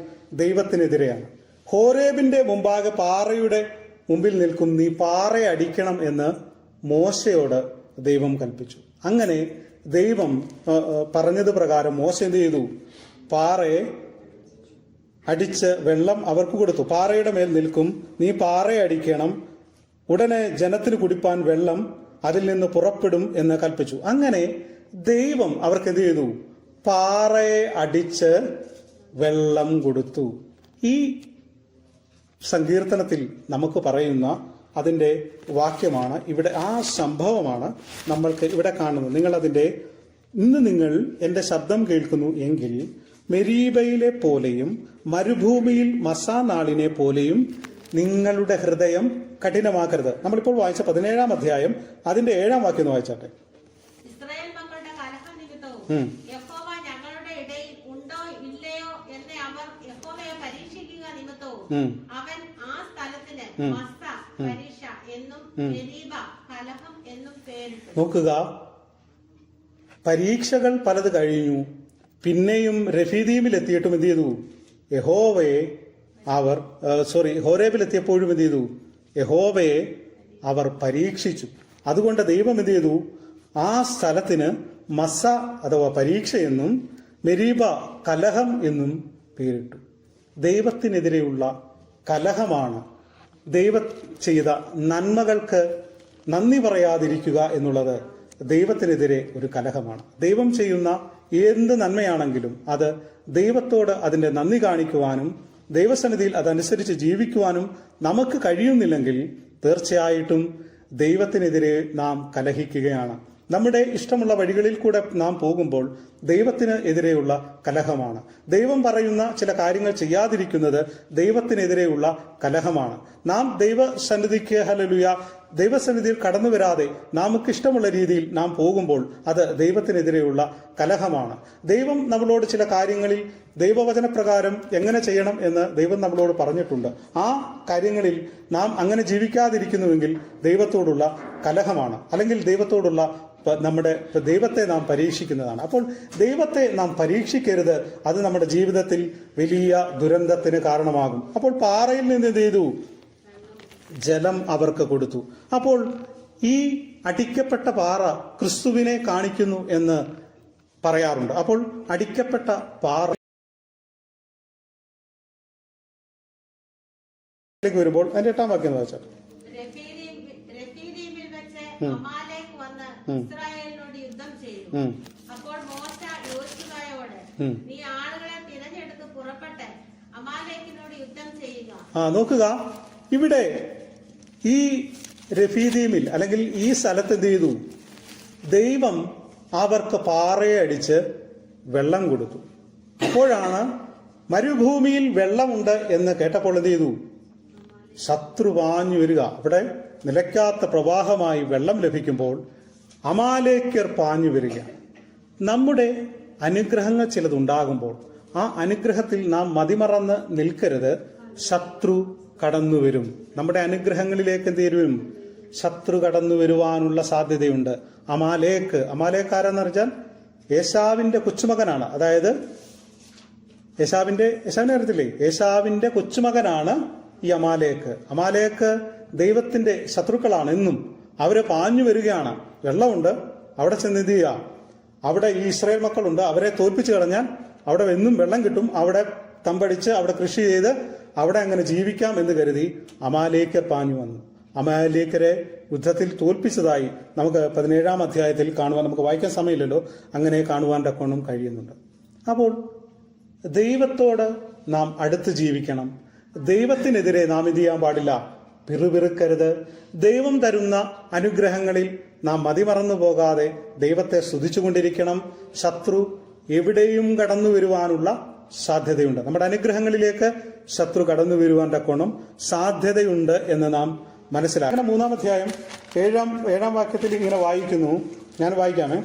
ദൈവത്തിനെതിരെയാണ്. ഹോരേബിന്റെ മുമ്പാകെ പാറയുടെ മുമ്പിൽ നിൽക്കും, നീ പാറയെ അടിക്കണം എന്ന് മോശയോട് ദൈവം കൽപ്പിച്ചു. അങ്ങനെ ദൈവം പറഞ്ഞത് പ്രകാരം മോശ എന്ത് ചെയ്തു? പാറയെ അടിച്ച് വെള്ളം അവർക്ക് കൊടുത്തു. പാറയുടെ മേൽ നിൽക്കും, നീ പാറയെ അടിക്കണം, ഉടനെ ജനത്തിന് കുടിപ്പാൻ വെള്ളം അതിൽ നിന്ന് പുറപ്പെടും എന്ന് കൽപ്പിച്ചു. അങ്ങനെ ദൈവം അവർക്ക് എന്ത് ചെയ്തു? പാറയെ അടിച്ച് വെള്ളം കൊടുത്തു. ഈ സങ്കീർത്തനത്തിൽ നമുക്ക് പറയുന്ന അതിൻ്റെ വാക്യമാണ് ഇവിടെ, ആ സംഭവമാണ് നമ്മൾക്ക് ഇവിടെ കാണുന്നത്. നിങ്ങളതിൻ്റെ ഇന്ന് നിങ്ങൾ എൻ്റെ ശബ്ദം കേൾക്കുന്നു എങ്കിൽ മെരീബയിലെ പോലെയും മരുഭൂമിയിൽ മസാ നാളിനെ പോലെയും നിങ്ങളുടെ ഹൃദയം കഠിനമാക്കരുത്. നമ്മളിപ്പോൾ വായിച്ച 17-ാം അധ്യായം അതിന്റെ 7-ാം വാക്യം ഒന്ന് വായിച്ചാട്ടെ. ഇസ്രായേൽ മക്കളുടെ കലഹം നിമിത്തവും യഹോവ ഞങ്ങളുടെ ഇടയിൽ ഉണ്ടോ ഇല്ലയോ എന്ന് അവർ യഹോവയെ പരീക്ഷിക്കുക നിമിത്തവും അവൻ ആ സ്ഥലത്തിന് മസ്സ പരീക്ഷ എന്നും മെരീബ കലഹം എന്നും പേരിട്ടു. നോക്കുക, പരീക്ഷകൾ പലത് കഴിഞ്ഞു. പിന്നെയും റഫീദീമിൽ എത്തിയിട്ടും എന്ത് ചെയ്തു? യഹോവയെ അവർ ഹോരേബിലെത്തിയപ്പോഴും എന്ത് ചെയ്തു? യഹോവയെ അവർ പരീക്ഷിച്ചു. അതുകൊണ്ട് ദൈവം എന്ത് ചെയ്തു? ആ സ്ഥലത്തിന് മസ്സ അഥവാ പരീക്ഷ എന്നും മെരീബ കലഹം എന്നും പേരിട്ടു. ദൈവത്തിനെതിരെയുള്ള കലഹമാണ്. ദൈവം ചെയ്ത നന്മകൾക്ക് നന്ദി പറയാതിരിക്കുക എന്നുള്ളത് ദൈവത്തിനെതിരെ ഒരു കലഹമാണ്. ദൈവം ചെയ്യുന്ന എന്ത് നന്മയാണെങ്കിലും അത് ദൈവത്തോട് അതിന്റെ നന്ദി കാണിക്കുവാനും ദൈവസന്നിധിയിൽ അതനുസരിച്ച് ജീവിക്കുവാനും നമുക്ക് കഴിയുന്നില്ലെങ്കിൽ തീർച്ചയായിട്ടും ദൈവത്തിനെതിരെ നാം കലഹിക്കുകയാണ്. നമ്മുടെ ഇഷ്ടമുള്ള വഴികളിൽ കൂടെ നാം പോകുമ്പോൾ ദൈവത്തിന് എതിരെയുള്ള കലഹമാണ്. ദൈവം പറയുന്ന ചില കാര്യങ്ങൾ ചെയ്യാതിരിക്കുന്നത് ദൈവത്തിനെതിരെയുള്ള കലഹമാണ്. നാം ദൈവസന്നിധിക്ക് ഹല്ലേലൂയ ദൈവസന്നിധിയിൽ കടന്നു വരാതെ നമുക്ക് ഇഷ്ടമുള്ള രീതിയിൽ നാം പോകുമ്പോൾ അത് ദൈവത്തിനെതിരെയുള്ള കലഹമാണ്. ദൈവം നമ്മളോട് ചില കാര്യങ്ങളിൽ ദൈവവചനപ്രകാരം എങ്ങനെ ചെയ്യണം എന്ന് ദൈവം നമ്മളോട് പറഞ്ഞിട്ടുണ്ട്. ആ കാര്യങ്ങളിൽ നാം അങ്ങനെ ജീവിക്കാതിരിക്കുന്നുവെങ്കിൽ ദൈവത്തോടുള്ള കലഹമാണ്, അല്ലെങ്കിൽ ദൈവത്തോടുള്ള നമ്മുടെ ദൈവത്തെ നാം പരീക്ഷിക്കുന്നതാണ്. അപ്പോൾ ദൈവത്തെ നാം പരീക്ഷിക്കരുത്. അത് നമ്മുടെ ജീവിതത്തിൽ വലിയ ദുരന്തത്തിന് കാരണമാകും. അപ്പോൾ പാറയിൽ നിന്ന് എന്ത് ചെയ്തു? ജലം അവർക്ക് കൊടുത്തു. അപ്പോൾ ഈ അടിക്കപ്പെട്ട പാറ ക്രിസ്തുവിനെ കാണിക്കുന്നു എന്ന് പറയാറുണ്ട്. അപ്പോൾ അടിക്കപ്പെട്ട പാറ വരുമ്പോൾ അതിന്റെ 8-ാം വാക്യം വായിച്ചാൽ രഫീദീമിൽ വെച്ച് അമാലേക്ക് വന്ന് ഇസ്രായേലിനോട് യുദ്ധം ചെയ്തു. അപ്പോൾ മോശ യോശുവയോട് നീ ആളുകളെ തിരഞ്ഞെടുത്ത് പുറപ്പെട്ട് അമാലേക്കിനോട് യുദ്ധം ചെയ്യുക. നോക്കുക, ഇവിടെ ഈ രഫീദീമിൽ അല്ലെങ്കിൽ ഈ സ്ഥലത്ത് എന്ത് ചെയ്തു? ദൈവം അവർക്ക് പാറയെ അടിച്ച് വെള്ളം കൊടുത്തു. അപ്പോഴാണ് മരുഭൂമിയിൽ വെള്ളമുണ്ട് എന്ന് കേട്ടപ്പോൾ എന്ത് ചെയ്തു? ശത്രു പാഞ്ഞു വരിക. അവിടെ നിലയ്ക്കാത്ത പ്രവാഹമായി വെള്ളം ലഭിക്കുമ്പോൾ അമാലേക്യർ പാഞ്ഞു വരിക. നമ്മുടെ അനുഗ്രഹങ്ങൾ ചിലതുണ്ടാകുമ്പോൾ ആ അനുഗ്രഹത്തിൽ നാം മതിമറന്ന് നിൽക്കരുത്. ശത്രു കടന്നു വരും. നമ്മുടെ അനുഗ്രഹങ്ങളിലേക്ക് എന്ത് വരും? ശത്രു കടന്നു വരുവാനുള്ള സാധ്യതയുണ്ട്. അമാലേക്കാരെന്ന് പറഞ്ഞാൽ ഏശാവിന്റെ കൊച്ചുമകനാണ്. അതായത് ഏശാവിനെ അറിയത്തില്ലേ? ഏശാവിന്റെ കൊച്ചുമകനാണ് ഈ അമാലേക്ക് ദൈവത്തിന്റെ ശത്രുക്കളാണ്. എന്നും അവരെ പാഞ്ഞു വരികയാണ്. വെള്ളമുണ്ട്, അവിടെ ചെന്ന് എന്ത് ചെയ്യുക? അവിടെ ഈ ഇസ്രായേൽ മക്കളുണ്ട്, അവരെ തോൽപ്പിച്ചു കളഞ്ഞാൽ അവിടെ എന്നും വെള്ളം കിട്ടും. അവിടെ തമ്പടിച്ച് അവിടെ കൃഷി ചെയ്ത് അവിടെ അങ്ങനെ ജീവിക്കാം എന്ന് കരുതി അമാലേക്കർ പാഞ്ഞു വന്നു. അമാലേക്കരെ യുദ്ധത്തിൽ തോൽപ്പിച്ചതായി നമുക്ക് 17-ാം അധ്യായത്തിൽ കാണുവാൻ, നമുക്ക് വായിക്കാൻ സമയമില്ലല്ലോ, അങ്ങനെ കാണുവാൻ തക്കോണം കഴിയുന്നുണ്ട്. അപ്പോൾ ദൈവത്തോട് നാം അടുത്ത് ജീവിക്കണം. ദൈവത്തിനെതിരെ നാം ഇത് ചെയ്യാൻ പാടില്ല, പിറുപിറുക്കരുത്. ദൈവം തരുന്ന അനുഗ്രഹങ്ങളിൽ നാം മതിമറന്നു പോകാതെ ദൈവത്തെ സ്തുതിച്ചുകൊണ്ടിരിക്കണം. ശത്രു എവിടെയും കടന്നു വരുവാനുള്ള സാധ്യതയുണ്ട്. നമ്മുടെ അനുഗ്രഹങ്ങളിലേക്ക് ശത്രു കടന്നു വരുവാൻ തക്കോണം സാധ്യതയുണ്ട് എന്ന് നാം മനസ്സിലാക്കണം. 3-ാം അധ്യായം 7-ാം വാക്യത്തിൽ ഇങ്ങനെ വായിക്കുന്നു, ഞാൻ വായിക്കാമേ.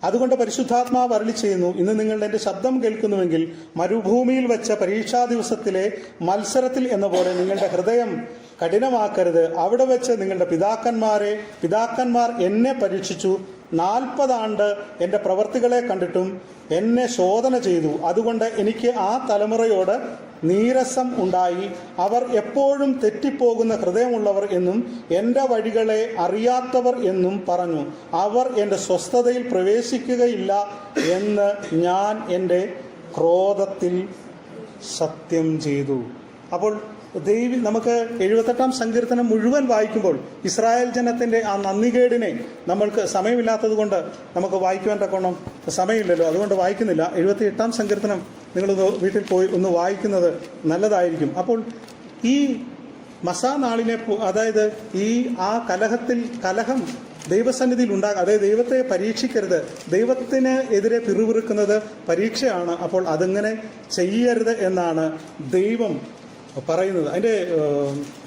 അതുകൊണ്ട് പരിശുദ്ധാത്മാവ് അരുളി ചെയ്യുന്നു, ഇന്ന് നിങ്ങൾ എന്റെ ശബ്ദം കേൾക്കുന്നുവെങ്കിൽ മരുഭൂമിയിൽ വെച്ച പരീക്ഷാ ദിവസത്തിലെ മത്സരത്തിൽ എന്ന പോലെ നിങ്ങളുടെ ഹൃദയം കഠിനമാക്കരുത്. അവിടെ വെച്ച് നിങ്ങളുടെ പിതാക്കന്മാർ എന്നെ പരീക്ഷിച്ചു, 40 ആണ്ട് എന്റെ പ്രവർത്തികളെ കണ്ടിട്ടും എന്നെ ശോധന ചെയ്തു. അതുകൊണ്ട് എനിക്ക് ആ തലമുറയോട് നീരസം ഉണ്ടായി. അവർ എപ്പോഴും തെറ്റിപ്പോകുന്ന ഹൃദയമുള്ളവർ എന്നും എന്റെ വഴികളെ അറിയാത്തവർ എന്നും പറഞ്ഞു. അവർ എന്റെ സ്വസ്ഥതയിൽ പ്രവേശിക്കുകയില്ല എന്ന് ഞാൻ എന്റെ ക്രോധത്തിൽ സത്യം ചെയ്തു. അപ്പോൾ നമുക്ക് 78-ാം സങ്കീർത്തനം മുഴുവൻ വായിക്കുമ്പോൾ ഇസ്രായേൽ ജനത്തിന്റെ ആ നന്ദികേടിനെ നമ്മൾക്ക് സമയമില്ലാത്തത് കൊണ്ട് നമുക്ക് വായിക്കുവാൻ തക്കോണം സമയമില്ലല്ലോ, അതുകൊണ്ട് വായിക്കുന്നില്ല. 78-ാം സങ്കീർത്തനം നിങ്ങൾ വീട്ടിൽ പോയി ഒന്ന് വായിക്കുന്നത് നല്ലതായിരിക്കും. അപ്പോൾ ഈ മസാ നാളിനെ അതായത് ആ കലഹം ദൈവസന്നിധിയിൽ ഉണ്ടാകും. അതായത് ദൈവത്തെ പരീക്ഷിക്കരുത്. ദൈവത്തിന് എതിരെ പിറുപിറുക്കുന്നത് പരീക്ഷയാണ്. അപ്പോൾ അതിങ്ങനെ ചെയ്യരുത് എന്നാണ് ദൈവം പറയുന്നത്. അതിന്റെ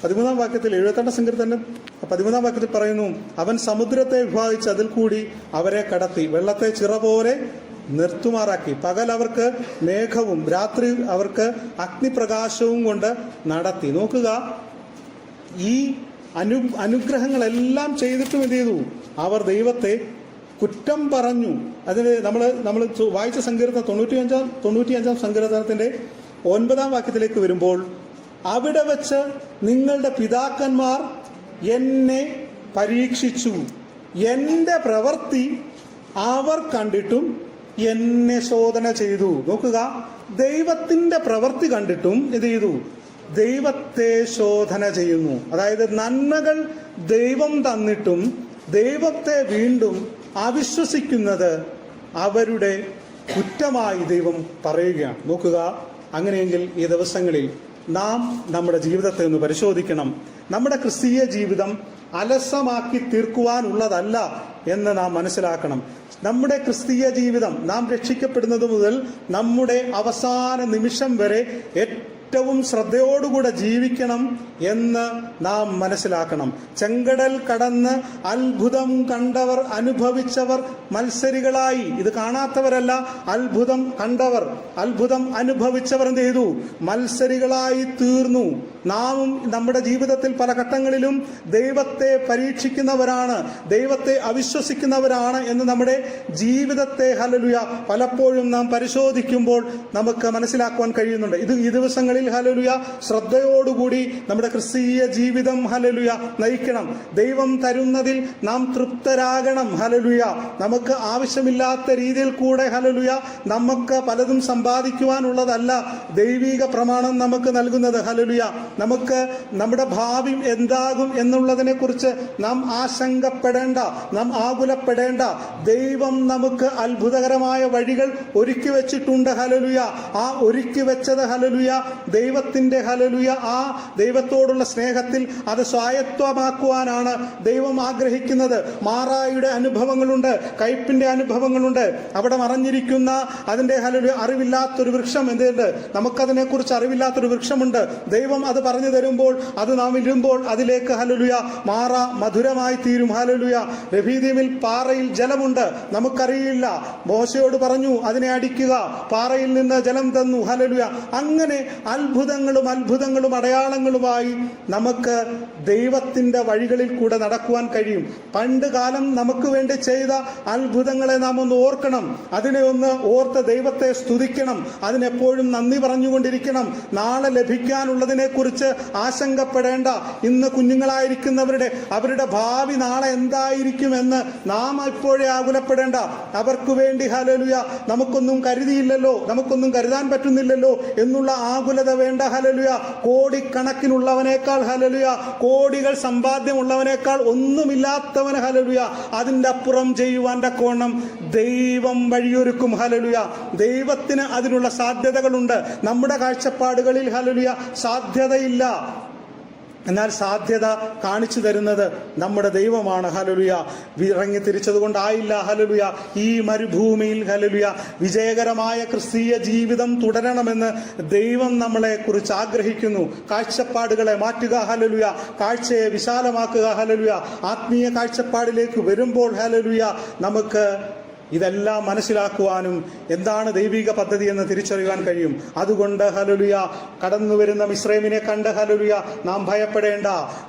13-ാം വാക്യത്തിൽ 78-ാം സങ്കീർത്തനം 13-ാം വാക്യത്തിൽ പറയുന്നു, അവൻ സമുദ്രത്തെ വിഭാഗിച്ച് അതിൽ കൂടി അവരെ കടത്തി, വെള്ളത്തെ ചിറ പോലെ നിർത്തുമാറാക്കി. പകൽ അവർക്ക് മേഘവും രാത്രി അവർക്ക് അഗ്നിപ്രകാശവും കൊണ്ട് നടത്തി. നോക്കുക, ഈ അനുഗ്രഹങ്ങളെല്ലാം ചെയ്തിട്ടും എന്ത് ചെയ്തു? അവർ ദൈവത്തെ കുറ്റം പറഞ്ഞു. അതിന് നമ്മൾ വായിച്ച സങ്കീർത്തനം 95-ാം സങ്കീർത്തനത്തിന്റെ 9-ാം വാക്യത്തിലേക്ക് വരുമ്പോൾ, അവിടെ വച്ച് നിങ്ങളുടെ പിതാക്കന്മാർ എന്നെ പരീക്ഷിച്ചു, എന്റെ പ്രവൃത്തി അവർ കണ്ടിട്ടും എന്നെ ശോധന ചെയ്തു. നോക്കുക, ദൈവത്തിന്റെ പ്രവൃത്തി കണ്ടിട്ടും എന്ത് ചെയ്തു? ദൈവത്തെ ശോധന ചെയ്യുന്നു. അതായത് നന്മകൾ ദൈവം തന്നിട്ടും ദൈവത്തെ വീണ്ടും അവിശ്വസിക്കുന്നത് അവരുടെ കുറ്റമായി ദൈവം പറയുകയാണ്. നോക്കുക, അങ്ങനെയെങ്കിൽ ഈ ദിവസങ്ങളിൽ നാം നമ്മുടെ ജീവിതത്തെ ഒന്ന് പരിശോധിക്കണം. നമ്മുടെ ക്രിസ്തീയ ജീവിതം അലസമാക്കി തീർക്കുവാനുള്ളതല്ല എന്ന് നാം മനസ്സിലാക്കണം. നമ്മുടെ ക്രിസ്തീയ ജീവിതം, നാം രക്ഷിക്കപ്പെടുന്നത് മുതൽ നമ്മുടെ അവസാന നിമിഷം വരെ ഏറ്റവും ശ്രദ്ധയോടുകൂടെ ജീവിക്കണം എന്ന് നാം മനസ്സിലാക്കണം. ചെങ്കടൽ കടന്ന് അത്ഭുതം കണ്ടവർ, അനുഭവിച്ചവർ മത്സരികളായി. ഇത് കാണാത്തവരല്ല, അത്ഭുതം കണ്ടവർ, അത്ഭുതം അനുഭവിച്ചവർ എന്ത് ചെയ്തു? മത്സരികളായി തീർന്നു. നാമും നമ്മുടെ ജീവിതത്തിൽ പല ഘട്ടങ്ങളിലും ദൈവത്തെ പരീക്ഷിക്കുന്നവരാണ്, ദൈവത്തെ അവിശ്വസിക്കുന്നവരാണ് എന്ന് നമ്മുടെ ജീവിതത്തെ ഹല്ലേലൂയ പലപ്പോഴും നാം പരിശോധിക്കുമ്പോൾ നമുക്ക് മനസ്സിലാക്കുവാൻ കഴിയുന്നുണ്ട്. ഈ ദിവസങ്ങളിൽ ഹല്ലേലൂയ ശ്രദ്ധയോടുകൂടി നമ്മുടെ ക്രിസ്തീയ ജീവിതം ഹല്ലേലൂയ നയിക്കണം. ദൈവം തരുന്നതിൽ നാം തൃപ്തരാകണം. ഹല്ലേലൂയ നമുക്ക് ആവശ്യമില്ലാത്ത രീതിയിൽ കൂടെ ഹല്ലേലൂയ നമുക്ക് പലതും സമ്പാദിക്കുവാനുള്ളതല്ല ദൈവിക പ്രമാണം നമുക്ക് നൽകുന്നത്. ഹല്ലേലൂയ നമുക്ക് നമ്മുടെ ഭാവി എന്താകും എന്നുള്ളതിനെ കുറിച്ച് നാം ആശങ്കപ്പെടേണ്ട, നാം ആകുലപ്പെടേണ്ട. ദൈവം നമുക്ക് അത്ഭുതകരമായ വഴികൾ ഒരുക്കി വെച്ചിട്ടുണ്ട്. ഹല്ലേലൂയ ആ ഒരുക്കി വെച്ചത് ഹല്ലേലൂയ ദൈവത്തിന്റെ ഹല്ലേലൂയ ആ ദൈവത്തോടുള്ള സ്നേഹത്തിൽ അത് സ്വായത്തമാക്കുവാനാണ് ദൈവം ആഗ്രഹിക്കുന്നത്. മാറായുടെ അനുഭവങ്ങളുണ്ട്, കയ്പിന്റെ അനുഭവങ്ങളുണ്ട്. അവിടെ മറഞ്ഞിരിക്കുന്ന അതിന്റെ ഹല്ലേലൂയ അറിവില്ലാത്തൊരു വൃക്ഷം എന്തുണ്ട്? നമുക്കതിനെ കുറിച്ച് അറിവില്ലാത്തൊരു വൃക്ഷമുണ്ട്. ദൈവം അത് പറഞ്ഞു തരുമ്പോൾ, അത് നാം ഇരുമ്പോൾ അതിലേക്ക് ഹല്ലേലൂയ മാറ മധുരമായി തീരും. ഹല്ലേലൂയ രഫീദീമിൽ പാറയിൽ ജലമുണ്ട്, നമുക്കറിയില്ല. മോശയോട് പറഞ്ഞു അതിനെ അടിക്കുക, പാറയിൽ നിന്ന് ജലം തന്നു. ഹല്ലേലൂയ അങ്ങനെ അത്ഭുതങ്ങളും അടയാളങ്ങളുമായി നമുക്ക് ദൈവത്തിന്റെ വഴികളിൽ കൂടെ നടക്കുവാൻ കഴിയും. പണ്ട് കാലം നമുക്ക് വേണ്ടി ചെയ്ത അത്ഭുതങ്ങളെ നാം ഒന്ന് ഓർക്കണം. അതിനെ ഒന്ന് ഓർത്ത് ദൈവത്തെ സ്തുതിക്കണം. അതിനെപ്പോഴും നന്ദി പറഞ്ഞുകൊണ്ടിരിക്കണം. നാളെ ലഭിക്കാനുള്ളതിനെ കുറിച്ച് ആശങ്കപ്പെടേണ്ട. ഇന്ന് അവരുടെ ഭാവി നാളെ എന്തായിരിക്കുമെന്ന് നാം ഇപ്പോഴേ ആകുലപ്പെടേണ്ട. അവർക്ക് വേണ്ടി ഹല്ലേലൂയ നമുക്കൊന്നും കരുതിയില്ലല്ലോ, നമുക്കൊന്നും കരുതാൻ പറ്റുന്നില്ലല്ലോ എന്നുള്ള ആകുലത വേണ്ട. ഹല്ലേലൂയ കോടിക്കണക്കിനുള്ളവനേക്കാൾ ഹല്ലേലൂയ കോടികൾ സമ്പാദ്യമുള്ളവനേക്കാൾ ഒന്നുമില്ലാത്തവന് ഹല്ലേലൂയ അതിന്റെ അപ്പുറം ചെയ്യുവാന്റെ കോണം ദൈവം വഴിയൊരുക്കും. ഹല്ലേലൂയ ദൈവത്തിന് അതിനുള്ള സാധ്യതകളുണ്ട്. നമ്മുടെ കാഴ്ചപ്പാടുകളിൽ ഹല്ലേലൂയ സാധ്യതയില്ല. എന്നാൽ സാധ്യത കാണിച്ചു തരുന്നത് നമ്മുടെ ദൈവമാണ്. ഹല്ലേലൂയ ഇറങ്ങി തിരിച്ചതുകൊണ്ടായില്ല. ഹല്ലേലൂയ ഈ മരുഭൂമിയിൽ ഹല്ലേലൂയ വിജയകരമായ ക്രിസ്തീയ ജീവിതം തുടരണമെന്ന് ദൈവം നമ്മളെ കുറിച്ച് ആഗ്രഹിക്കുന്നു. കാഴ്ചപ്പാടുകളെ മാറ്റുക. ഹല്ലേലൂയ കാഴ്ചയെ വിശാലമാക്കുക. ഹല്ലേലൂയ ആത്മീയ കാഴ്ചപ്പാടിലേക്ക് വരുമ്പോൾ ഹല്ലേലൂയ നമുക്ക് ഇതെല്ലാം മനസ്സിലാക്കുവാനും എന്താണ് ദൈവിക പദ്ധതി എന്ന് തിരിച്ചറിയുവാൻ കഴിയും. അതുകൊണ്ട് ഹല്ലേലൂയ കടന്നു വരുന്ന മിസ്രൈമിനെ കണ്ട് ഹല്ലേലൂയ നാം ഭയപ്പെടേണ്ട.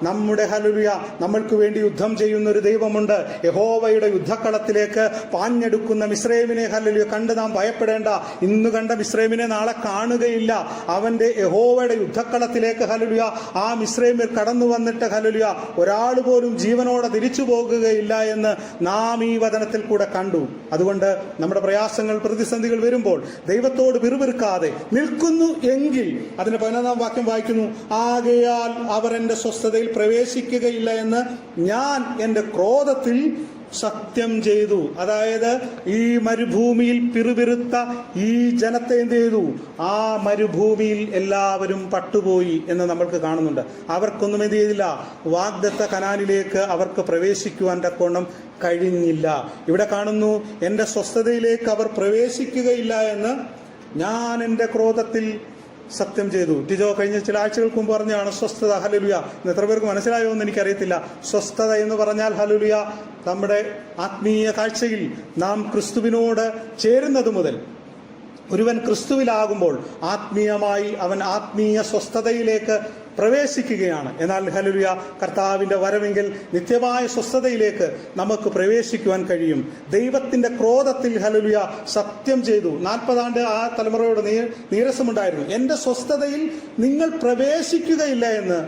നമ്മുടെ ഹല്ലേലൂയ നമ്മൾക്ക് വേണ്ടി യുദ്ധം ചെയ്യുന്ന ഒരു ദൈവമുണ്ട്. യഹോവയുടെ യുദ്ധക്കളത്തിലേക്ക് പാഞ്ഞെടുക്കുന്ന മിസ്രൈമിനെ ഹല്ലേലൂയ കണ്ട് നാം ഭയപ്പെടേണ്ട. ഇന്ന് കണ്ട മിസ്രൈമിനെ നാളെ കാണുകയില്ല. അവന്റെ യഹോവയുടെ യുദ്ധക്കളത്തിലേക്ക് ഹല്ലേലൂയ ആ മിസ്രൈമിൽ കടന്നു വന്നിട്ട് ഹല്ലേലൂയ ഒരാൾ പോലും ജീവനോടെ തിരിച്ചു പോകുകയില്ല എന്ന് നാം ഈ വചനത്തിൽ കൂടെ കണ്ടു. അതുകൊണ്ട് നമ്മുടെ പ്രയാസങ്ങൾ, പ്രതിസന്ധികൾ വരുമ്പോൾ ദൈവത്തോട് പിറുപിറുക്കാതെ നിൽക്കുന്നു എങ്കിൽ അതിന്റെ 15-ാം വാക്യം വായിക്കുന്നു, ആകയാൽ അവർ എന്റെ സ്വസ്ഥതയിൽ പ്രവേശിക്കുകയില്ല എന്ന് ഞാൻ എന്റെ ക്രോധത്തിൽ സത്യം ചെയ്തു. അതായത് ഈ മരുഭൂമിയിൽ പിറുപിറുത്ത ഈ ജനത്തെ എന്ത് ചെയ്തു? ആ മരുഭൂമിയിൽ എല്ലാവരും പട്ടുപോയി എന്ന് നമ്മൾക്ക് കാണുന്നുണ്ട്. അവർക്കൊന്നും എന്ത് ചെയ്തില്ല? വാഗ്ദത്ത കനാനിലേക്ക് അവർക്ക് പ്രവേശിക്കുവാൻ തക്കവണ്ണം കഴിഞ്ഞില്ല. ഇവിടെ കാണുന്നു, എന്റെ സ്വസ്ഥതയിലേക്ക് അവർ പ്രവേശിക്കുകയില്ല എന്ന് ഞാൻ എന്റെ ക്രോധത്തിൽ സത്യം ചെയ്തു. ടിജോ കഴിഞ്ഞ ചില ആഴ്ചകൾക്ക് മുമ്പ് പറഞ്ഞാണ് സ്വസ്ഥത. ഹല്ലേലൂയ. എത്ര പേർക്ക് മനസ്സിലായോ എന്ന് എനിക്കറിയത്തില്ല. സ്വസ്ഥത എന്ന് പറഞ്ഞാൽ ഹല്ലേലൂയ, നമ്മുടെ ആത്മീയ കാഴ്ചയിൽ നാം ക്രിസ്തുവിനോട് ചേരുന്നത് മുതൽ ഒരുവൻ ക്രിസ്തുവിലാകുമ്പോൾ ആത്മീയമായി അവൻ ആത്മീയ സ്വസ്ഥതയിലേക്ക് പ്രവേശിക്കുകയാണ്. എന്നാൽ ഹല്ലേലൂയ, കർത്താവിന്റെ വരവെങ്കിൽ നിത്യമായ സ്വസ്ഥതയിലേക്ക് നമുക്ക് പ്രവേശിക്കുവാൻ കഴിയും. ദൈവത്തിന്റെ ക്രോധത്തിൽ ഹല്ലേലൂയ സത്യം ചെയ്തു. 40 ആണ്ട് ആ തലമുറയോട് നീരസമുണ്ടായിരുന്നു. എന്റെ സ്വസ്ഥതയിൽ നിങ്ങൾ പ്രവേശിക്കുകയില്ല എന്ന്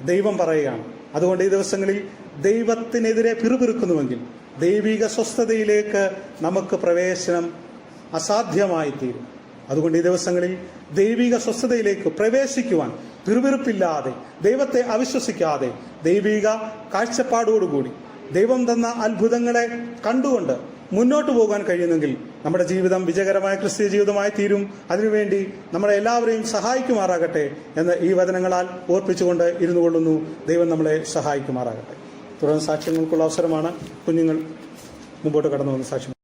ദൈവം പറയുകയാണ്. അതുകൊണ്ട് ഈ ദിവസങ്ങളിൽ ദൈവത്തിനെതിരെ പിറുപിറുക്കുന്നുവെങ്കിൽ ദൈവിക സ്വസ്ഥതയിലേക്ക് നമുക്ക് പ്രവേശനം അസാധ്യമായി തീരും. അതുകൊണ്ട് ഈ ദിവസങ്ങളിൽ ദൈവിക സ്വസ്ഥതയിലേക്ക് പ്രവേശിക്കുവാൻ പിറുപിറുപ്പില്ലാതെ, ദൈവത്തെ അവിശ്വസിക്കാതെ, ദൈവിക കാഴ്ചപ്പാടോടുകൂടി ദൈവം തന്ന അത്ഭുതങ്ങളെ കണ്ടുകൊണ്ട് മുന്നോട്ട് പോകാൻ കഴിയുന്നെങ്കിൽ നമ്മുടെ ജീവിതം വിജയകരമായ ക്രിസ്തീയ ജീവിതമായി തീരും. അതിനുവേണ്ടി നമ്മളെ എല്ലാവരെയും സഹായിക്കുമാറാകട്ടെ എന്ന് ഈ വചനങ്ങളാൽ ഓർപ്പിച്ചുകൊണ്ട് ഇരുന്നു കൊള്ളുന്നു. ദൈവം നമ്മളെ സഹായിക്കുമാറാകട്ടെ. തുടർന്ന് സാക്ഷ്യങ്ങൾക്കുള്ള അവസരമാണ്. കുഞ്ഞുങ്ങൾ മുമ്പോട്ട് കടന്നു വന്ന് സാക്ഷ്യം